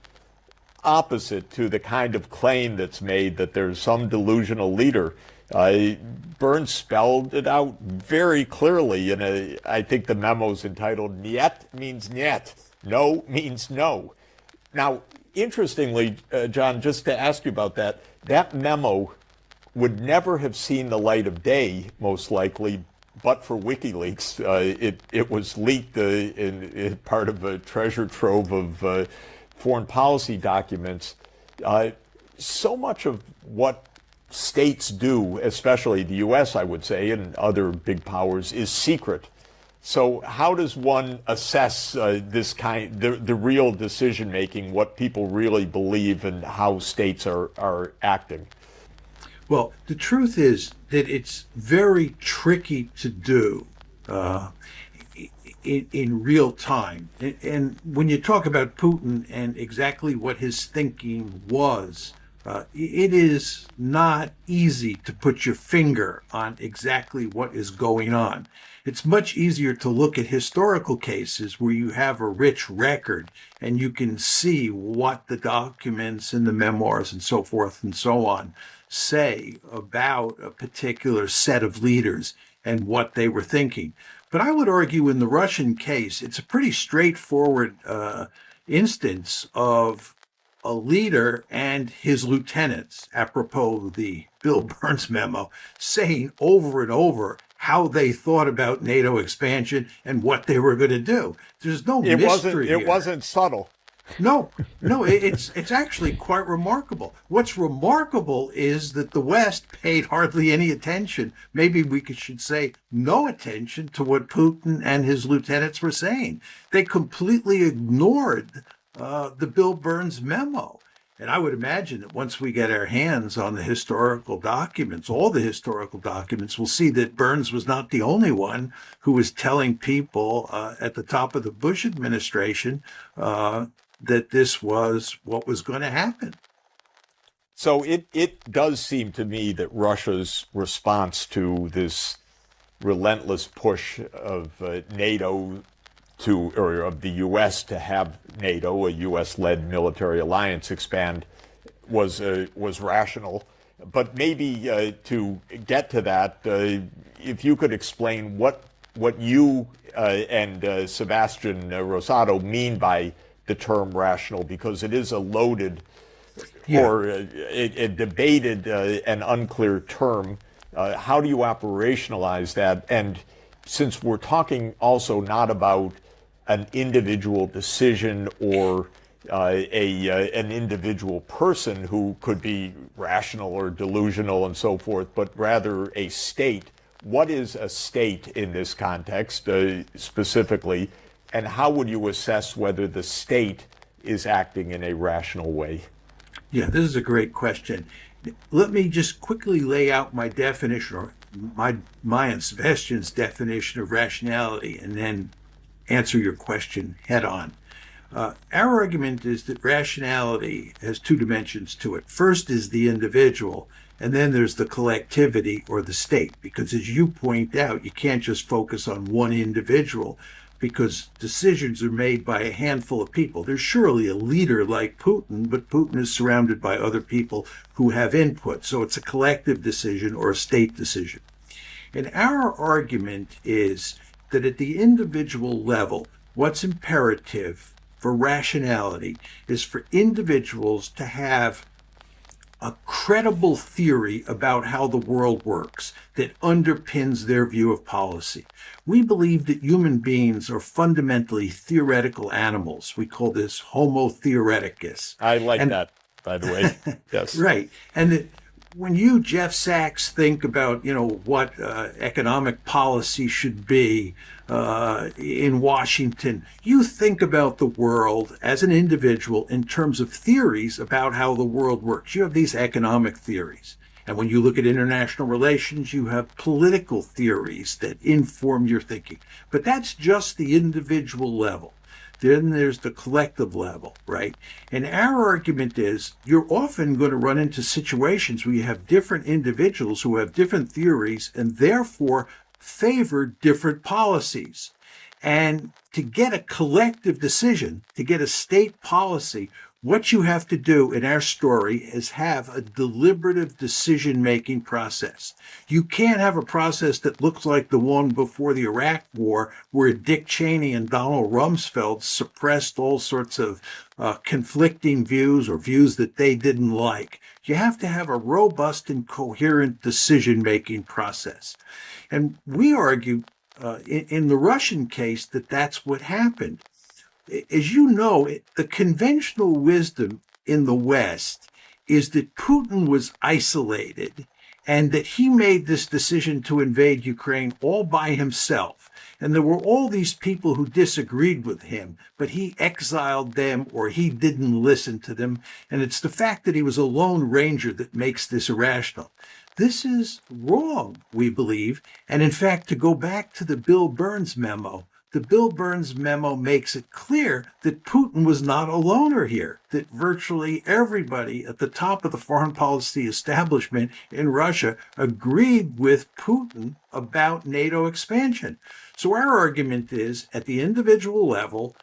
opposite to the kind of claim that's made that there's some delusional leader. Burns spelled it out very clearly I think the memo's entitled, "Niet means niet. No means no." Now, interestingly, John, just to ask you about that memo would never have seen the light of day, most likely, but for WikiLeaks. It was leaked in part of a treasure trove of foreign policy documents. So much of what states do, especially the U.S., I would say, and other big powers, is secret. So how does one assess the real decision-making, what people really believe, and how states are acting? Well, the truth is that it's very tricky to do in real time. And when you talk about Putin and exactly what his thinking was, it is not easy to put your finger on exactly what is going on. It's much easier to look at historical cases where you have a rich record and you can see what the documents and the memoirs and so forth and so on say about a particular set of leaders and what they were thinking. But I would argue in the Russian case, it's a pretty straightforward instance of a leader and his lieutenants, apropos the Bill Burns memo, saying over and over how they thought about NATO expansion and what they were going to do. There's no mystery here. It wasn't subtle. No, it's actually quite remarkable. What's remarkable is that the West paid hardly any attention. Maybe we should say no attention to what Putin and his lieutenants were saying. They completely ignored the Bill Burns memo. And I would imagine that once we get our hands on the historical documents, all the historical documents, we'll see that Burns was not the only one who was telling people at the top of the Bush administration that this was what was going to happen. So it does seem to me that Russia's response to this relentless push of NATO or of the U.S. to have NATO, a U.S.-led military alliance, expand was rational. But maybe to get to that, if you could explain what you and Sebastian Rosado mean by the term rational, because it is a loaded or a debated and unclear term. How do you operationalize that? And since we're talking also not about an individual decision or an individual person who could be rational or delusional and so forth, but rather a state, what is a state in this context specifically? And how would you assess whether the state is acting in a rational way? Yeah, this is a great question. Let me just quickly lay out my definition, or my and Sebastian's definition of rationality, and then answer your question head on. Our argument is that rationality has two dimensions to it. First is the individual, and then there's the collectivity or the state, because as you point out, you can't just focus on one individual, because decisions are made by a handful of people. There's surely a leader like Putin, but Putin is surrounded by other people who have input. So it's a collective decision or a state decision. And our argument is that at the individual level, what's imperative for rationality is for individuals to have a credible theory about how the world works that underpins their view of policy. We believe that human beings are fundamentally theoretical animals. We call this Homo theoreticus. I like that, by the way. Yes. Right. And that when you, Jeff Sachs, think about, what economic policy should be in Washington, you think about the world as an individual in terms of theories about how the world works. You have these economic theories. And when you look at international relations, you have political theories that inform your thinking. But that's just the individual level. Then there's the collective level, right? And our argument is you're often going to run into situations where you have different individuals who have different theories and therefore favor different policies. And to get a collective decision, to get a state policy, what you have to do in our story is have a deliberative decision-making process. You can't have a process that looks like the one before the Iraq War, where Dick Cheney and Donald Rumsfeld suppressed all sorts of conflicting views or views that they didn't like. You have to have a robust and coherent decision-making process. And we argue in the Russian case that that's what happened. As you know, the conventional wisdom in the West is that Putin was isolated and that he made this decision to invade Ukraine all by himself. And there were all these people who disagreed with him, but he exiled them or he didn't listen to them. And it's the fact that he was a lone ranger that makes this irrational. This is wrong, we believe. And in fact, to go back to the Bill Burns memo, the Bill Burns memo makes it clear that Putin was not a loner here, that virtually everybody at the top of the foreign policy establishment in Russia agreed with Putin about NATO expansion. So our argument is, at the individual level,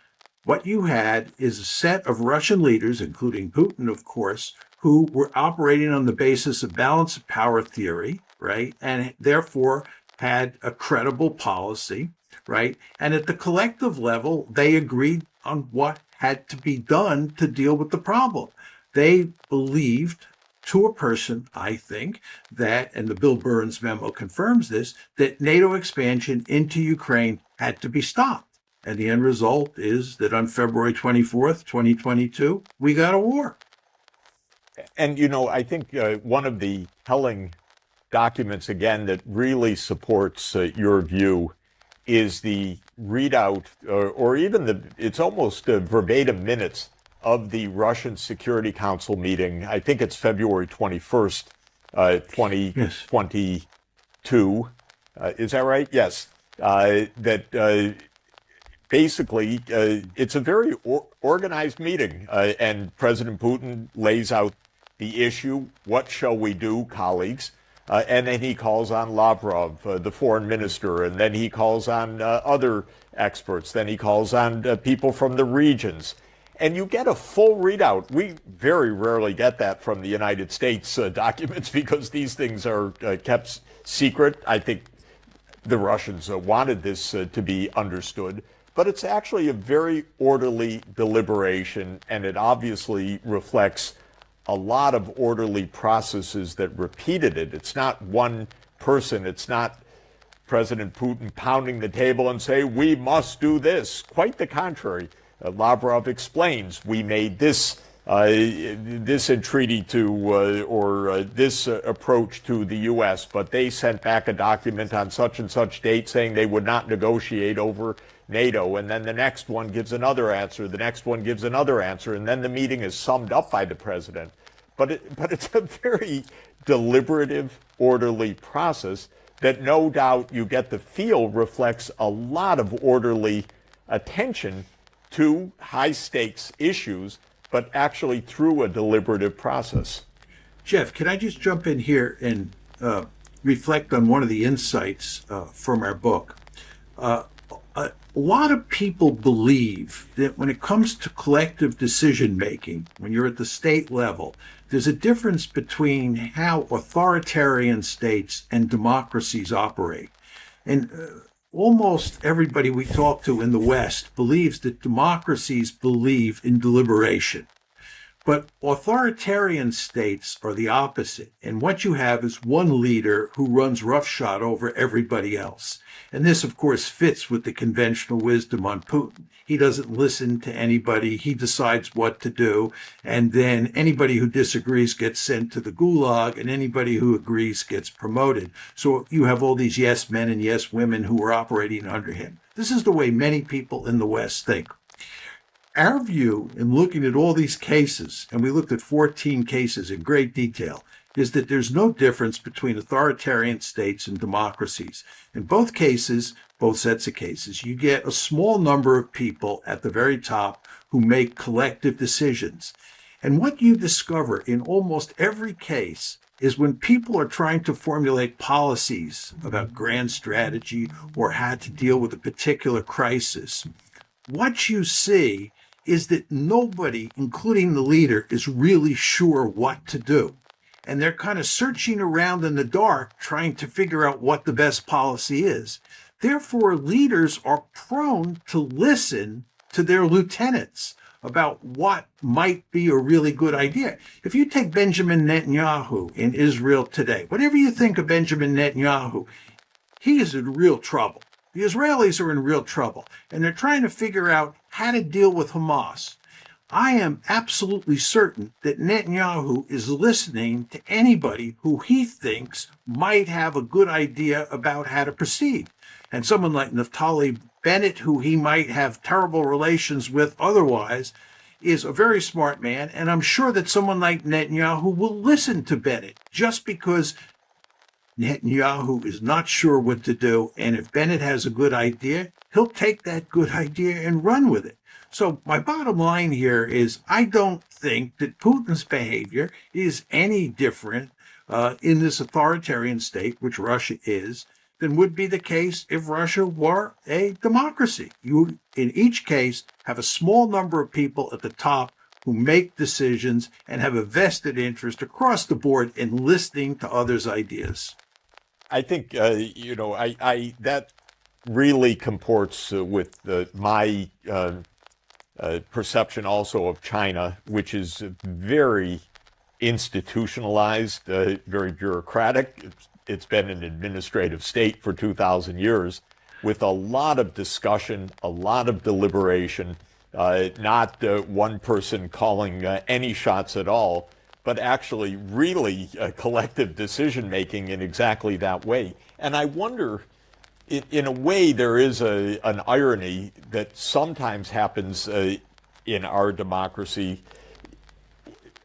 what you had is a set of Russian leaders, including Putin, of course, who were operating on the basis of balance of power theory, right? And therefore had a credible policy. Right? And at the collective level, they agreed on what had to be done to deal with the problem. They believed, to a person, I think, that, and the Bill Burns memo confirms this, that NATO expansion into Ukraine had to be stopped. And the end result is that on February 24th, 2022, we got a war. And, I think one of the telling documents, again, that really supports your view is the readout, or even it's almost verbatim minutes of the Russian Security Council meeting. I think it's February 21st, 2022. Is that right? Yes. That basically, it's a very organized meeting, and President Putin lays out the issue. What shall we do, colleagues? And then he calls on Lavrov, the foreign minister, and then he calls on other experts. Then he calls on people from the regions. And you get a full readout. We very rarely get that from the United States documents because these things are kept secret. I think the Russians wanted this to be understood. But it's actually a very orderly deliberation, and it obviously reflects a lot of orderly processes that repeated it. It's not one person. It's not President Putin pounding the table and say, we must do this. Quite the contrary. Lavrov explains, we made this entreaty to, or this approach to the U.S., but they sent back a document on such and such date saying they would not negotiate over NATO. And then the next one gives another answer. The next one gives another answer. And then the meeting is summed up by the president. But it's a very deliberative, orderly process that no doubt you get the feel reflects a lot of orderly attention to high stakes issues, but actually through a deliberative process. Jeff, can I just jump in here and reflect on one of the insights from our book? A lot of people believe that when it comes to collective decision making, when you're at the state level, there's a difference between how authoritarian states and democracies operate. And almost everybody we talk to in the West believes that democracies believe in deliberation. But authoritarian states are the opposite. And what you have is one leader who runs roughshod over everybody else. And this, of course, fits with the conventional wisdom on Putin. He doesn't listen to anybody. He decides what to do. And then anybody who disagrees gets sent to the gulag, and anybody who agrees gets promoted. So you have all these yes men and yes women who are operating under him. This is the way many people in the West think. Our view in looking at all these cases, and we looked at 14 cases in great detail, is that there's no difference between authoritarian states and democracies. In both cases, both sets of cases, you get a small number of people at the very top who make collective decisions. And what you discover in almost every case is when people are trying to formulate policies about grand strategy or how to deal with a particular crisis, what you see is that nobody, including the leader, is really sure what to do. And they're kind of searching around in the dark, trying to figure out what the best policy is. Therefore, leaders are prone to listen to their lieutenants about what might be a really good idea. If you take Benjamin Netanyahu in Israel today, whatever you think of Benjamin Netanyahu, he is in real trouble. The Israelis are in real trouble, and they're trying to figure out how to deal with Hamas. I am absolutely certain that Netanyahu is listening to anybody who he thinks might have a good idea about how to proceed. And someone like Naftali Bennett, who he might have terrible relations with otherwise, is a very smart man. And I'm sure that someone like Netanyahu will listen to Bennett just because Netanyahu is not sure what to do. And if Bennett has a good idea, he'll take that good idea and run with it. So my bottom line here is I don't think that Putin's behavior is any different in this authoritarian state, which Russia is, than would be the case if Russia were a democracy. You, in each case, have a small number of people at the top who make decisions and have a vested interest across the board in listening to others' ideas. I think, that really comports with my perception also of China, which is very institutionalized, very bureaucratic. It's been an administrative state for 2,000 years with a lot of discussion, a lot of deliberation, not one person calling any shots at all, but actually really collective decision-making in exactly that way. And I wonder, in a way, there is an irony that sometimes happens in our democracy.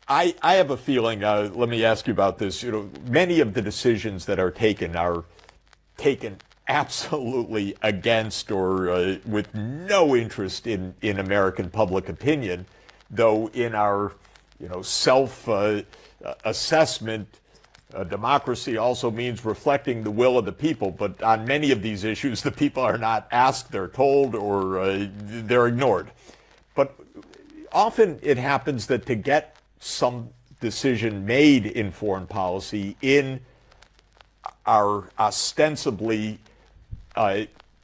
I have a feeling, let me ask you about this, many of the decisions that are taken absolutely against or with no interest in American public opinion, though in our self-assessment, democracy also means reflecting the will of the people. But on many of these issues, the people are not asked, they're told, or they're ignored. But often it happens that to get some decision made in foreign policy in our ostensibly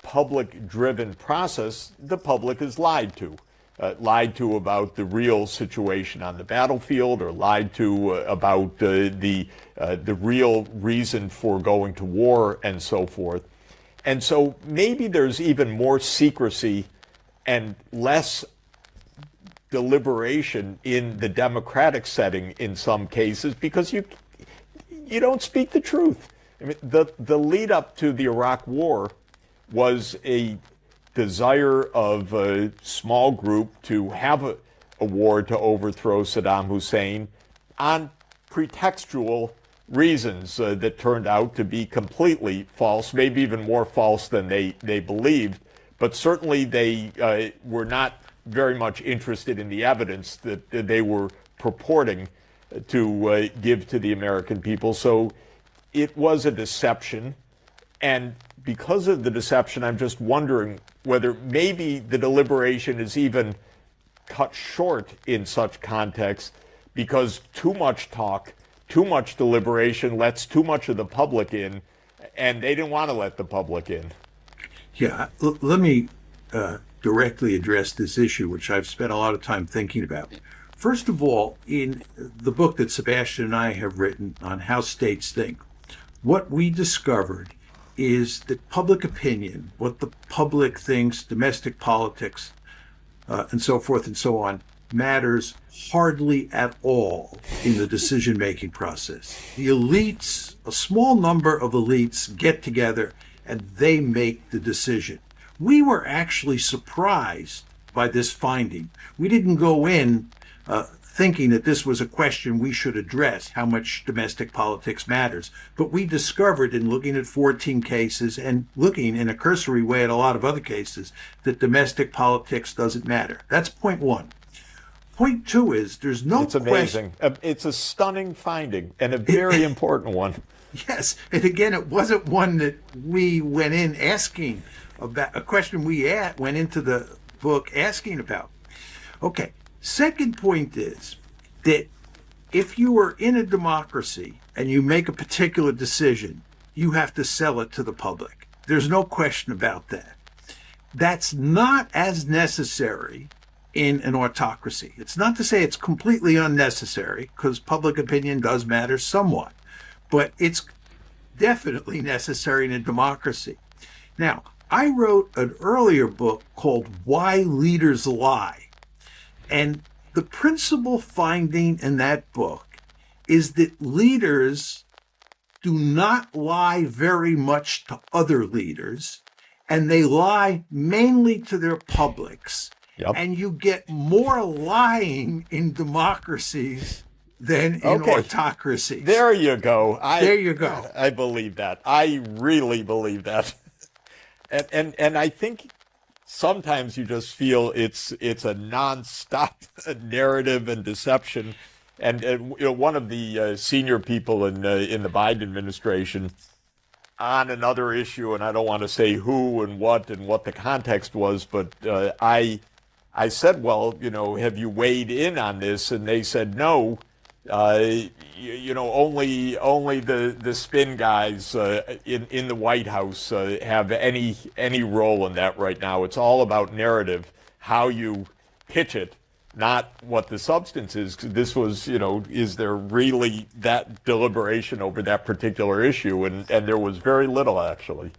public-driven process, the public is lied to about the real situation on the battlefield, or lied to about the real reason for going to war, and so forth. And so maybe there's even more secrecy and less deliberation in the democratic setting in some cases, because you don't speak the truth. I mean, the lead up to the Iraq War was a desire of a small group to have a war to overthrow Saddam Hussein on pretextual reasons that turned out to be completely false, maybe even more false than they believed. But certainly they were not very much interested in the evidence that they were purporting to give to the American people. So it was a deception. And because of the deception, I'm just wondering whether maybe the deliberation is even cut short in such contexts, because too much talk, too much deliberation lets too much of the public in, and they didn't want to let the public in. Yeah, let me directly address this issue, which I've spent a lot of time thinking about. First of all, in the book that Sebastian and I have written on how states think, what we discovered is that public opinion, what the public thinks, domestic politics, and so forth and so on, matters hardly at all in the decision-making process. The elites, a small number of elites, get together and they make the decision. We were actually surprised by this finding. We didn't go in thinking that this was a question we should address, how much domestic politics matters. But we discovered in looking at 14 cases and looking in a cursory way at a lot of other cases that domestic politics doesn't matter. That's point one. Point two is there's no question. It's amazing. It's a stunning finding and a very important one. Yes. And again, it wasn't one that we went in asking about, a question we went into the book asking about. Okay. Second point is that if you are in a democracy and you make a particular decision, you have to sell it to the public. There's no question about that. That's not as necessary in an autocracy. It's not to say it's completely unnecessary, because public opinion does matter somewhat, but it's definitely necessary in a democracy. Now, I wrote an earlier book called Why Leaders Lie. And the principal finding in that book is that leaders do not lie very much to other leaders, and they lie mainly to their publics. Yep. And you get more lying in democracies than in autocracies. There you go. There you go. I believe that. I really believe that. And I think sometimes you just feel it's a nonstop narrative and deception. And one of the senior people in the Biden administration, on another issue, and I don't want to say who and what the context was, but I said, well, have you weighed in on this? And they said no. Only the spin guys in the White House have any role in that right now. It's all about narrative, how you pitch it, not what the substance is. This was, is there really that deliberation over that particular issue? And there was very little, actually.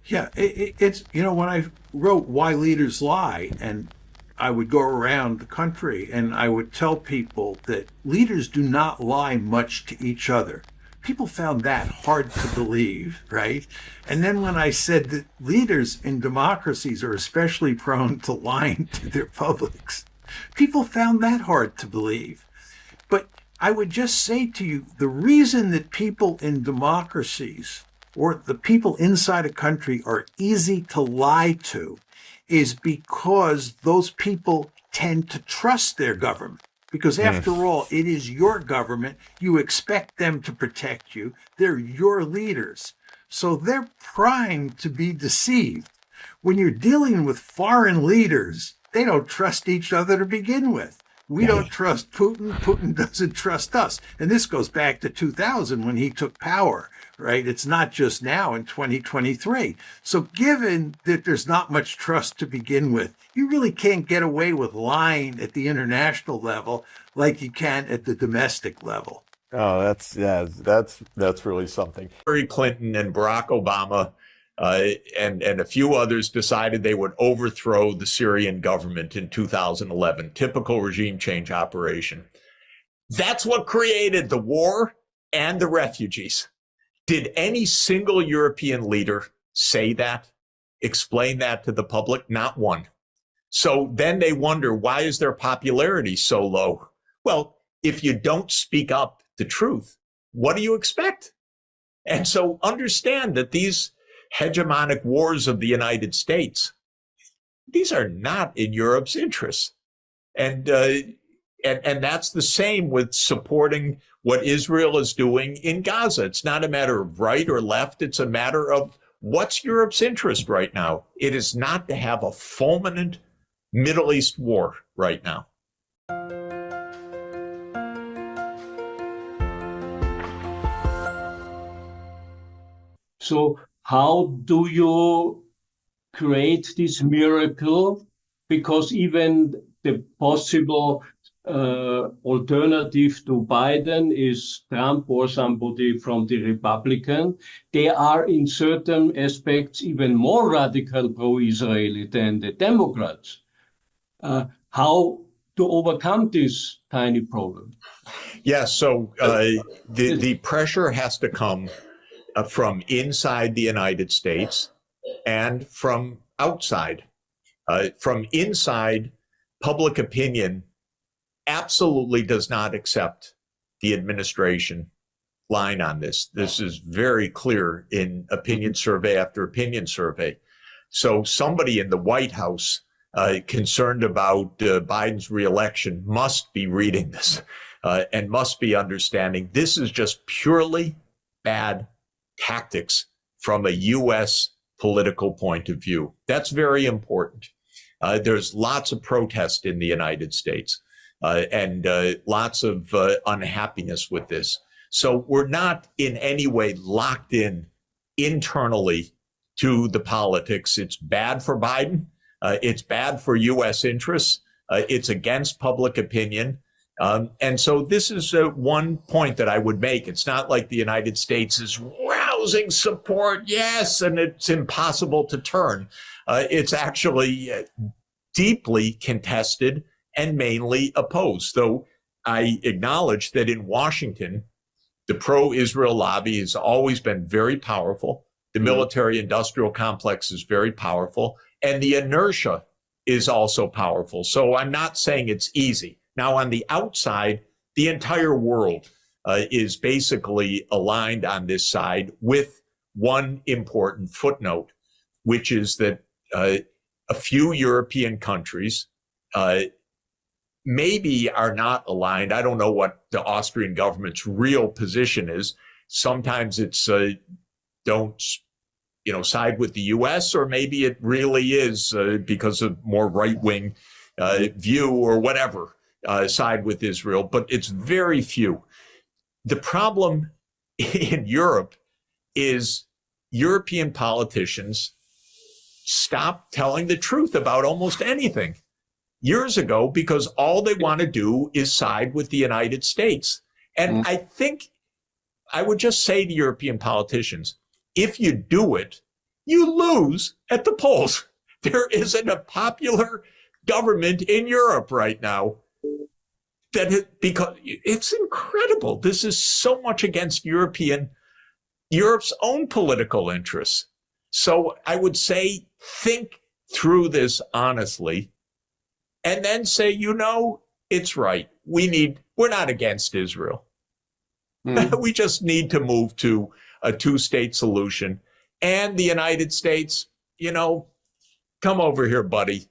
Yeah, it's, when I wrote Why Leaders Lie, and I would go around the country and I would tell people that leaders do not lie much to each other. People found that hard to believe, right? And then when I said that leaders in democracies are especially prone to lying to their publics, people found that hard to believe. But I would just say to you, the reason that people in democracies or the people inside a country are easy to lie to is because those people tend to trust their government. Because after all, it is your government. You expect them to protect you. They're your leaders. So they're primed to be deceived. When you're dealing with foreign leaders, they don't trust each other to begin with. We don't trust Putin. Putin doesn't trust us. And this goes back to 2000 when he took power, right? It's not just now in 2023. So given that there's not much trust to begin with, you really can't get away with lying at the international level like you can at the domestic level. Oh, that's really something. Hillary Clinton and Barack Obama and a few others decided they would overthrow the Syrian government in 2011. Typical regime change operation. That's what created the war and the refugees. Did any single European leader say that, explain that to the public? Not one. So then they wonder, why is their popularity so low? Well, if you don't speak up the truth, what do you expect? And so understand that these hegemonic wars of the United States, these are not in Europe's interests. And that's the same with supporting what Israel is doing in Gaza. It's not a matter of right or left. It's a matter of what's Europe's interest right now. It is not to have a fulminant Middle East war right now. So how do you create this miracle? Because even the possible alternative to Biden is Trump or somebody from the Republican. They are in certain aspects even more radical pro-Israeli than the Democrats. How to overcome this tiny problem? Yeah, so the pressure has to come from inside the United States and from outside. From inside, public opinion absolutely does not accept the administration line on this. This is very clear in opinion survey after opinion survey. So somebody in the White House concerned about Biden's reelection must be reading this and must be understanding this is just purely bad tactics from a U.S. political point of view. That's very important. There's lots of protest in the United States and lots of unhappiness with this. So we're not in any way locked in internally to the politics. It's bad for Biden. It's bad for U.S. interests. It's against public opinion. And so this is one point that I would make. It's not like the United States is rousing support, yes, and it's impossible to turn. It's actually deeply contested and mainly opposed. Though I acknowledge that in Washington, the pro-Israel lobby has always been very powerful. The military-industrial complex is very powerful, and the inertia is also powerful. So I'm not saying it's easy. Now, on the outside, the entire world is basically aligned on this side with one important footnote, which is that a few European countries maybe are not aligned. I don't know what the Austrian government's real position is. Sometimes it's don't side with the U.S., or maybe it really is because of more right-wing view or whatever, side with Israel, but it's very few. The problem in Europe is European politicians stop telling the truth about almost anything. years ago because all they want to do is side with the United States. And I think I would just say to European politicians, if you do it, you lose at the polls. There isn't a popular government in Europe right now because it's incredible. This is so much against Europe's own political interests. So I would say, think through this honestly, and then say, it's right. We're not against Israel. We just need to move to a two-state solution. And the United States, come over here, buddy.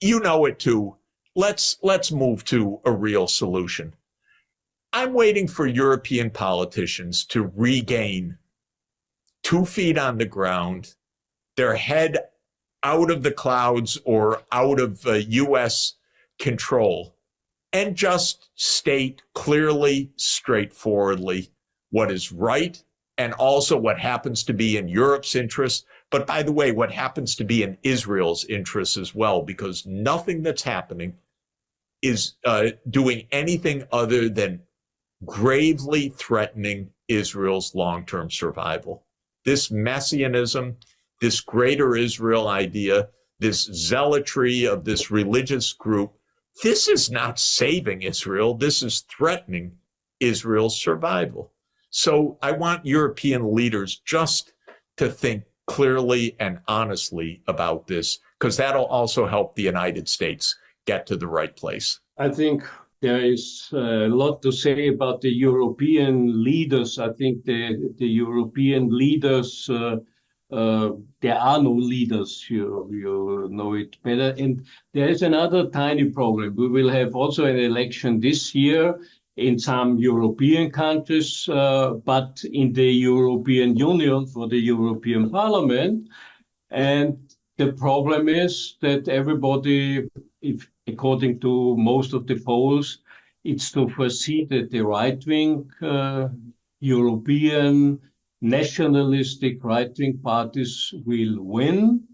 You know it too. Let's move to a real solution. I'm waiting for European politicians to regain 2 feet on the ground, their head out of the clouds or out of U.S. control, and just state clearly, straightforwardly what is right and also what happens to be in Europe's interest. But by the way, what happens to be in Israel's interest as well, because nothing that's happening is doing anything other than gravely threatening Israel's long-term survival. This messianism, this greater Israel idea, this zealotry of this religious group, this is not saving Israel. This is threatening Israel's survival. So I want European leaders just to think clearly and honestly about this, because that'll also help the United States get to the right place. I think there is a lot to say about the European leaders. I think the European leaders, there are no leaders, you know it better. And there is another tiny problem. We will have also an election this year in some European countries, but in the European Union for the European Parliament. And the problem is that everybody, according to most of the polls, it's to foresee that the right-wing European nationalistic right-wing parties will win.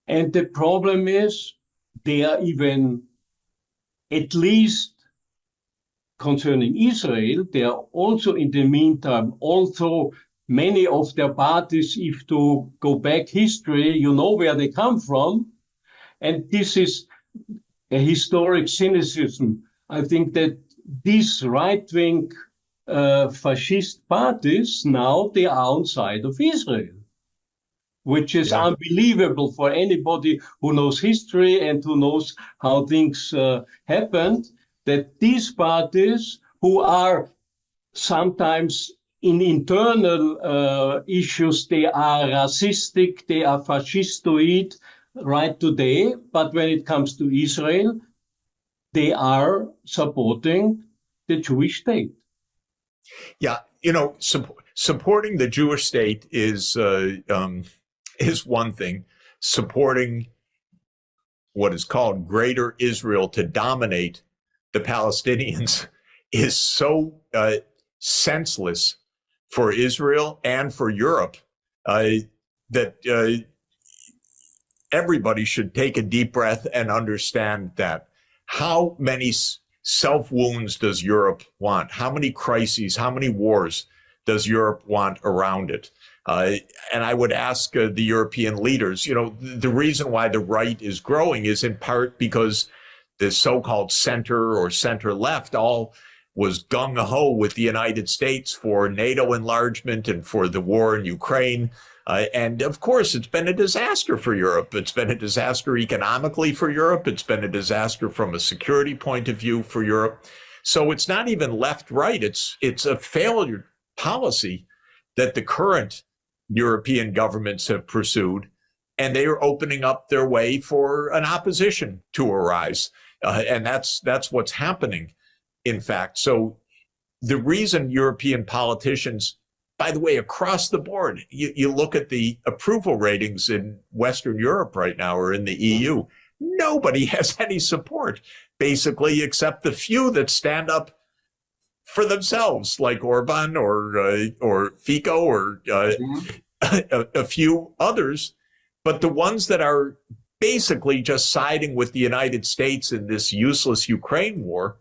And the problem is they are even, at least concerning Israel, they are also in the meantime, also many of their parties, if to go back history, you know where they come from. And this is a historic cynicism. I think that these right-wing fascist parties, now they are on side of Israel, which is unbelievable for anybody who knows history and who knows how things happened, that these parties, who are sometimes in internal issues, they are racistic, they are fascistoid right today, but when it comes to Israel, they are supporting the Jewish state. Yeah, supporting the Jewish state is one thing. Supporting what is called Greater Israel to dominate the Palestinians is so senseless for Israel and for Europe that everybody should take a deep breath and understand that. How many self-wounds does Europe want? How many crises, how many wars does Europe want around it? And I would ask the European leaders, the reason why the right is growing is in part because the so-called center or center-left all was gung-ho with the United States for NATO enlargement and for the war in Ukraine. And of course, it's been a disaster for Europe. It's been a disaster economically for Europe. It's been a disaster from a security point of view for Europe. So it's not even left-right. It's a failure policy that the current European governments have pursued, and they are opening up their way for an opposition to arise. And that's what's happening, in fact. So the reason European politicians, by the way, across the board, you look at the approval ratings in Western Europe right now or in the EU, nobody has any support, basically, except the few that stand up for themselves, like Orban or Fico or a few others. But the ones that are basically just siding with the United States in this useless Ukraine war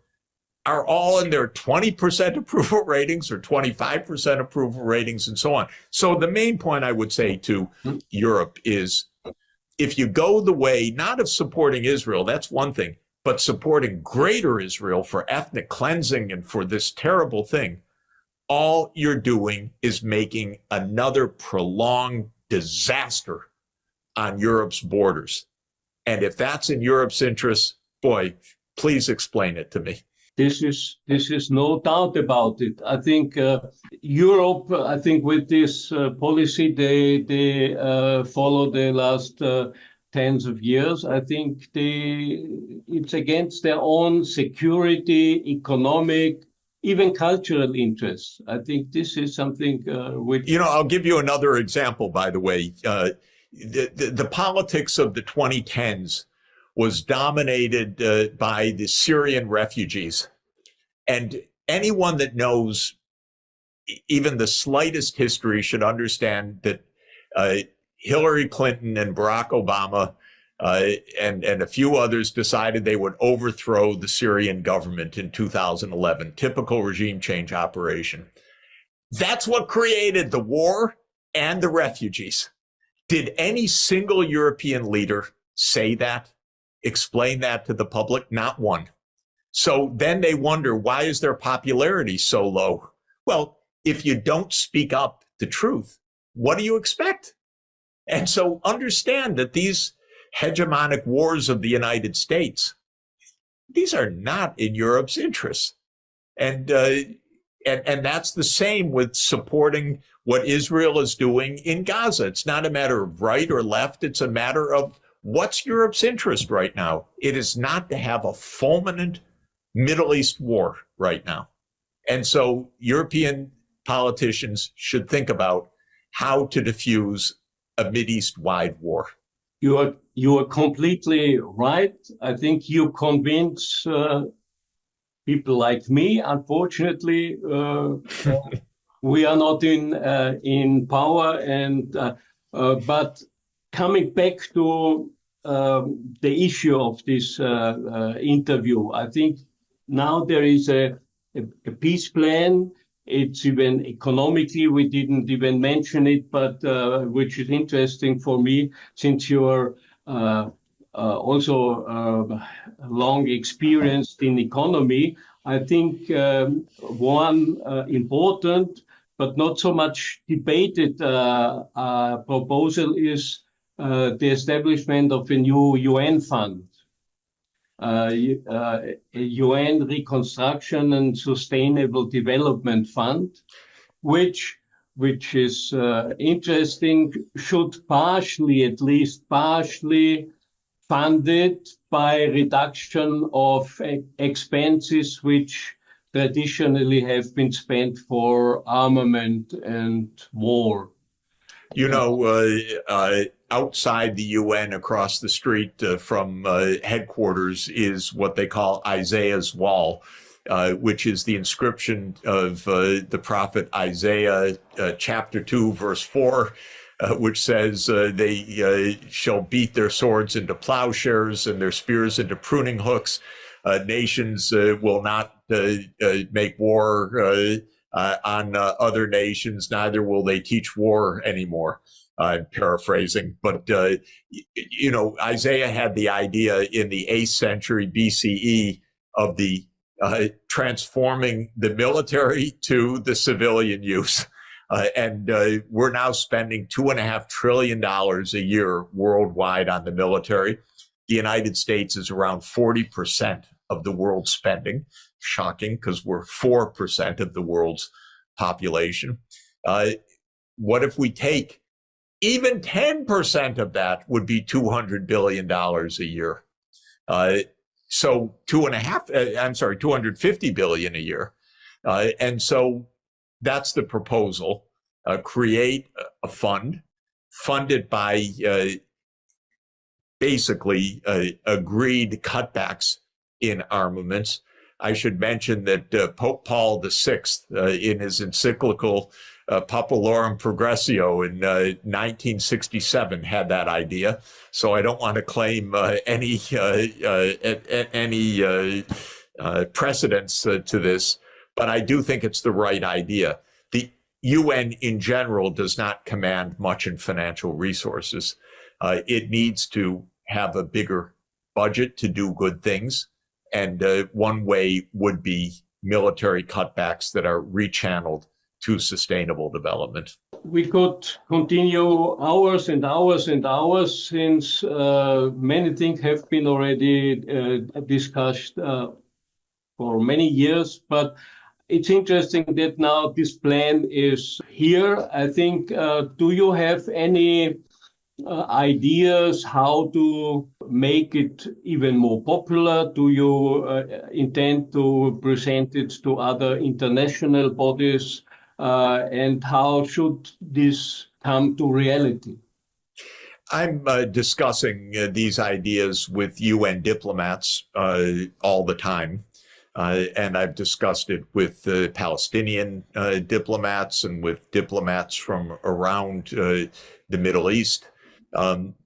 are all in their 20% approval ratings or 25% approval ratings and so on. So the main point I would say to Europe is, if you go the way, not of supporting Israel, that's one thing, but supporting greater Israel for ethnic cleansing and for this terrible thing, all you're doing is making another prolonged disaster on Europe's borders. And if that's in Europe's interest, boy, please explain it to me. This is no doubt about it. I think Europe, I think with this policy they follow the last tens of years, I think it's against their own security, economic, even cultural interests. I think this is something which... I'll give you another example, by the way. The politics of the 2010s was dominated by the Syrian refugees. And anyone that knows even the slightest history should understand that Hillary Clinton and Barack Obama and a few others decided they would overthrow the Syrian government in 2011, typical regime change operation. That's what created the war and the refugees. Did any single European leader say that? Explain that to the public? Not one. So then they wonder, why is their popularity so low? Well, if you don't speak up the truth, what do you expect? And so understand that these hegemonic wars of the United States, these are not in Europe's interests. And that's the same with supporting what Israel is doing in Gaza. It's not a matter of right or left. It's a matter of what's Europe's interest right now. It is not to have a fulminant Middle East war right now. And so European politicians should think about how to diffuse a Mideast-wide war. You are completely right. I think you convince people like me. Unfortunately, we are not in power. And but coming back to the issue of this interview, I think now there is a peace plan. It's even economically, we didn't even mention it, but which is interesting for me, since you're also long experienced in economy. I think one important but not so much debated proposal is the establishment of a new UN fund. A UN Reconstruction and Sustainable Development Fund, which is interesting, should at least partially funded by reduction of expenses which traditionally have been spent for armament and war. Outside the UN, across the street from headquarters, is what they call Isaiah's Wall, which is the inscription of the prophet Isaiah, chapter 2, verse 4, which says they shall beat their swords into plowshares and their spears into pruning hooks. Nations will not make war on other nations, neither will they teach war anymore. I'm paraphrasing, but Isaiah had the idea in the 8th century BCE of the transforming the military to the civilian use. And we're now spending $2.5 trillion a year worldwide on the military. The United States is around 40% of the world's spending. Shocking, because we're 4% of the world's population. What if we take even 10% of that would be $200 billion a year. So $250 billion a year. And so that's the proposal. Create a fund funded by basically agreed cutbacks in armaments, I should mention that Pope Paul VI, in his encyclical Populorum Progressio in 1967, had that idea. So I don't want to claim any precedence to this, but I do think it's the right idea. The UN in general does not command much in financial resources. It needs to have a bigger budget to do good things. And one way would be military cutbacks that are rechanneled to sustainable development. We could continue hours and hours and hours, since many things have been already discussed for many years. But it's interesting that now this plan is here. I think, do you have any ideas how to make it even more popular? Do you intend to present it to other international bodies? And how should this come to reality? I'm discussing these ideas with UN diplomats all the time. And I've discussed it with Palestinian diplomats and with diplomats from around the Middle East.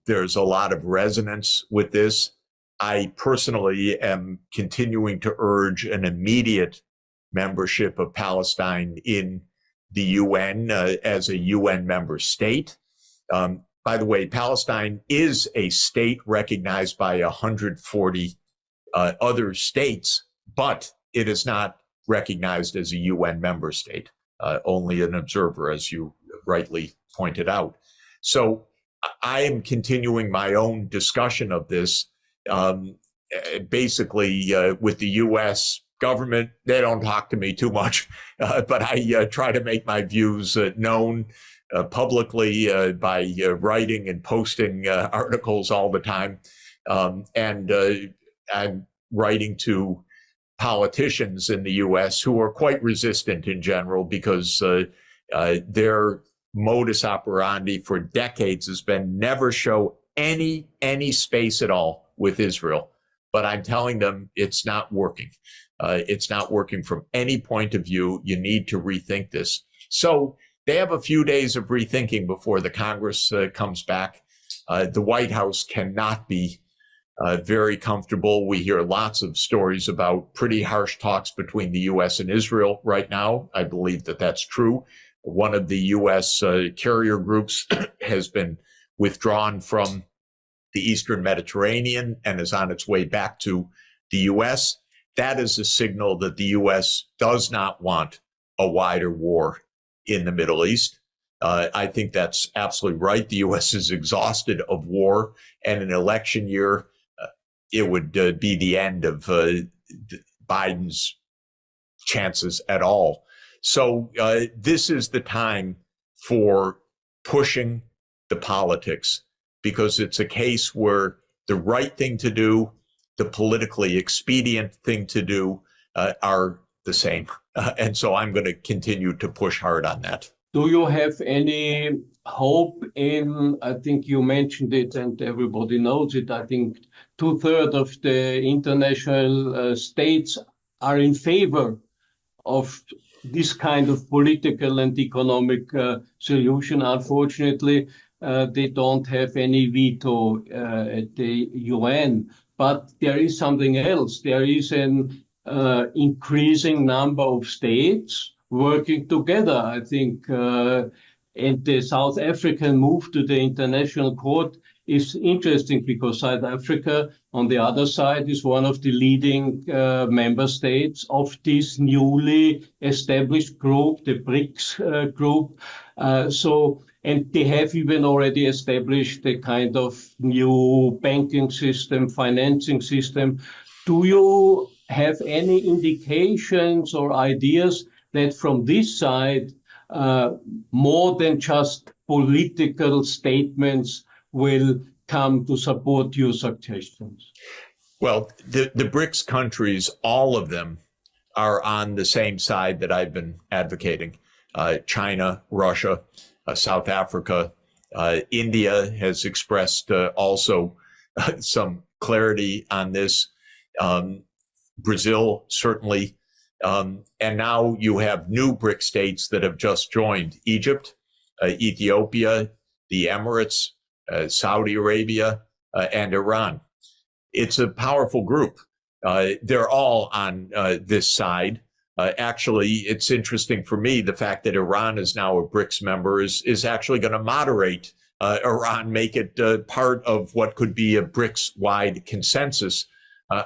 There's a lot of resonance with this. I personally am continuing to urge an immediate membership of Palestine in the UN as a UN member state. By the way, Palestine is a state recognized by 140 other states, but it is not recognized as a UN member state, only an observer, as you rightly pointed out. So I am continuing my own discussion of this, basically with the U.S. government. They don't talk to me too much, but I try to make my views known publicly by writing and posting articles all the time. And I'm writing to politicians in the U.S. who are quite resistant in general, because their modus operandi for decades has been never show any space at all with Israel. But I'm telling them it's not working. It's not working from any point of view. You need to rethink this. So they have a few days of rethinking before the Congress comes back. The White House cannot be very comfortable. We hear lots of stories about pretty harsh talks between the U.S. and Israel right now. I believe that that's true. One of the U.S. carrier groups has been withdrawn from the Eastern Mediterranean and is on its way back to the U.S. That is a signal that the U.S. does not want a wider war in the Middle East. I think that's absolutely right. The U.S. is exhausted of war, and an election year, it would be the end of Biden's chances at all. So this is the time for pushing the politics, because it's a case where the right thing to do, the politically expedient thing to do are the same. And so I'm going to continue to push hard on that. Do you have any hope in, I think you mentioned it and everybody knows it, I think 2/3 of the international states are in favor of this kind of political and economic solution. Unfortunately, they don't have any veto at the UN. But there is something else. There is an increasing number of states working together, I think. And the South African move to the International Court is interesting, because South Africa, on the other side, is one of the leading member states of this newly established group, the BRICS group. And they have even already established a kind of new banking system, financing system. Do you have any indications or ideas that from this side, more than just political statements will come to support your suggestions? Well, the BRICS countries, all of them, are on the same side that I've been advocating. China, Russia, South Africa, India has expressed also some clarity on this. Brazil, certainly. And now you have new BRIC states that have just joined: Egypt, Ethiopia, the Emirates, Saudi Arabia, and Iran. It's a powerful group. They're all on this side. Actually, it's interesting for me, the fact that Iran is now a BRICS member is actually going to moderate Iran, make it part of what could be a BRICS-wide consensus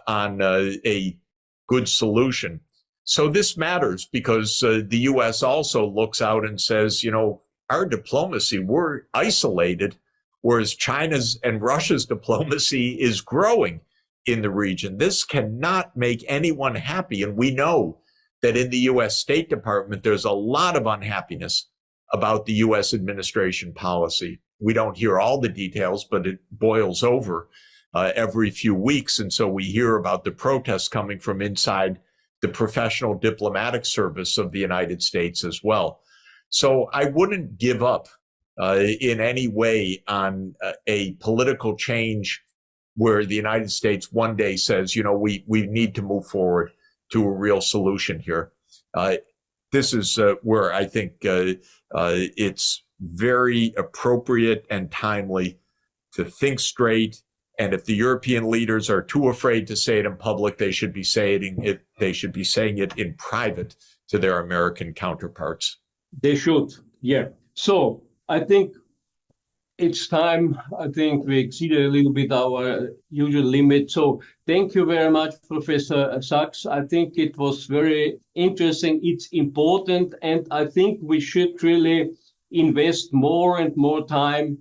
on a good solution. So this matters because the U.S. also looks out and says, you know, our diplomacy, we're isolated, whereas China's and Russia's diplomacy is growing in the region. This cannot make anyone happy. And we know that in the U.S. State Department, there's a lot of unhappiness about the U.S. administration policy. We don't hear all the details, but it boils over every few weeks. And so we hear about the protests coming from inside the professional diplomatic service of the United States as well. So I wouldn't give up in any way on a political change where the United States one day says, you know, we need to move forward to a real solution here. This is where I think it's very appropriate and timely to think straight. And if the European leaders are too afraid to say it in public, they should be saying it. They should be saying it in private to their American counterparts. They should, yeah. So I think it's time. I think we exceeded a little bit our usual limit. So thank you very much, Professor Sachs. I think it was very interesting. It's important, and I think we should really invest more and more time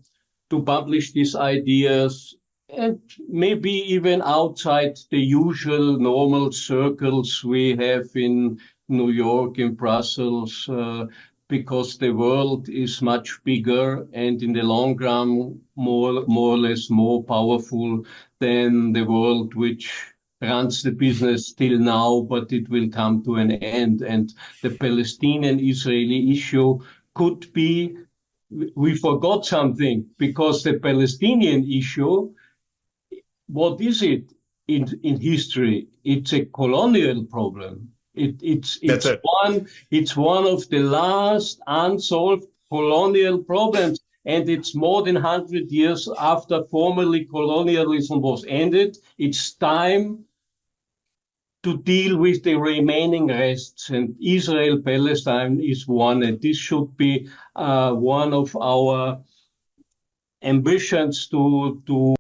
to publish these ideas, and maybe even outside the usual normal circles we have in New York, in Brussels, because the world is much bigger and in the long run more or less more powerful than the world which runs the business till now, but it will come to an end. And the Palestinian-Israeli issue could be, we forgot something, because the Palestinian issue, what is it in history? It's a colonial problem. It's one of the last unsolved colonial problems, and it's more than 100 years after formally colonialism was ended. It's time to deal with the remaining rests, and Israel-Palestine is one, and this should be one of our ambitions to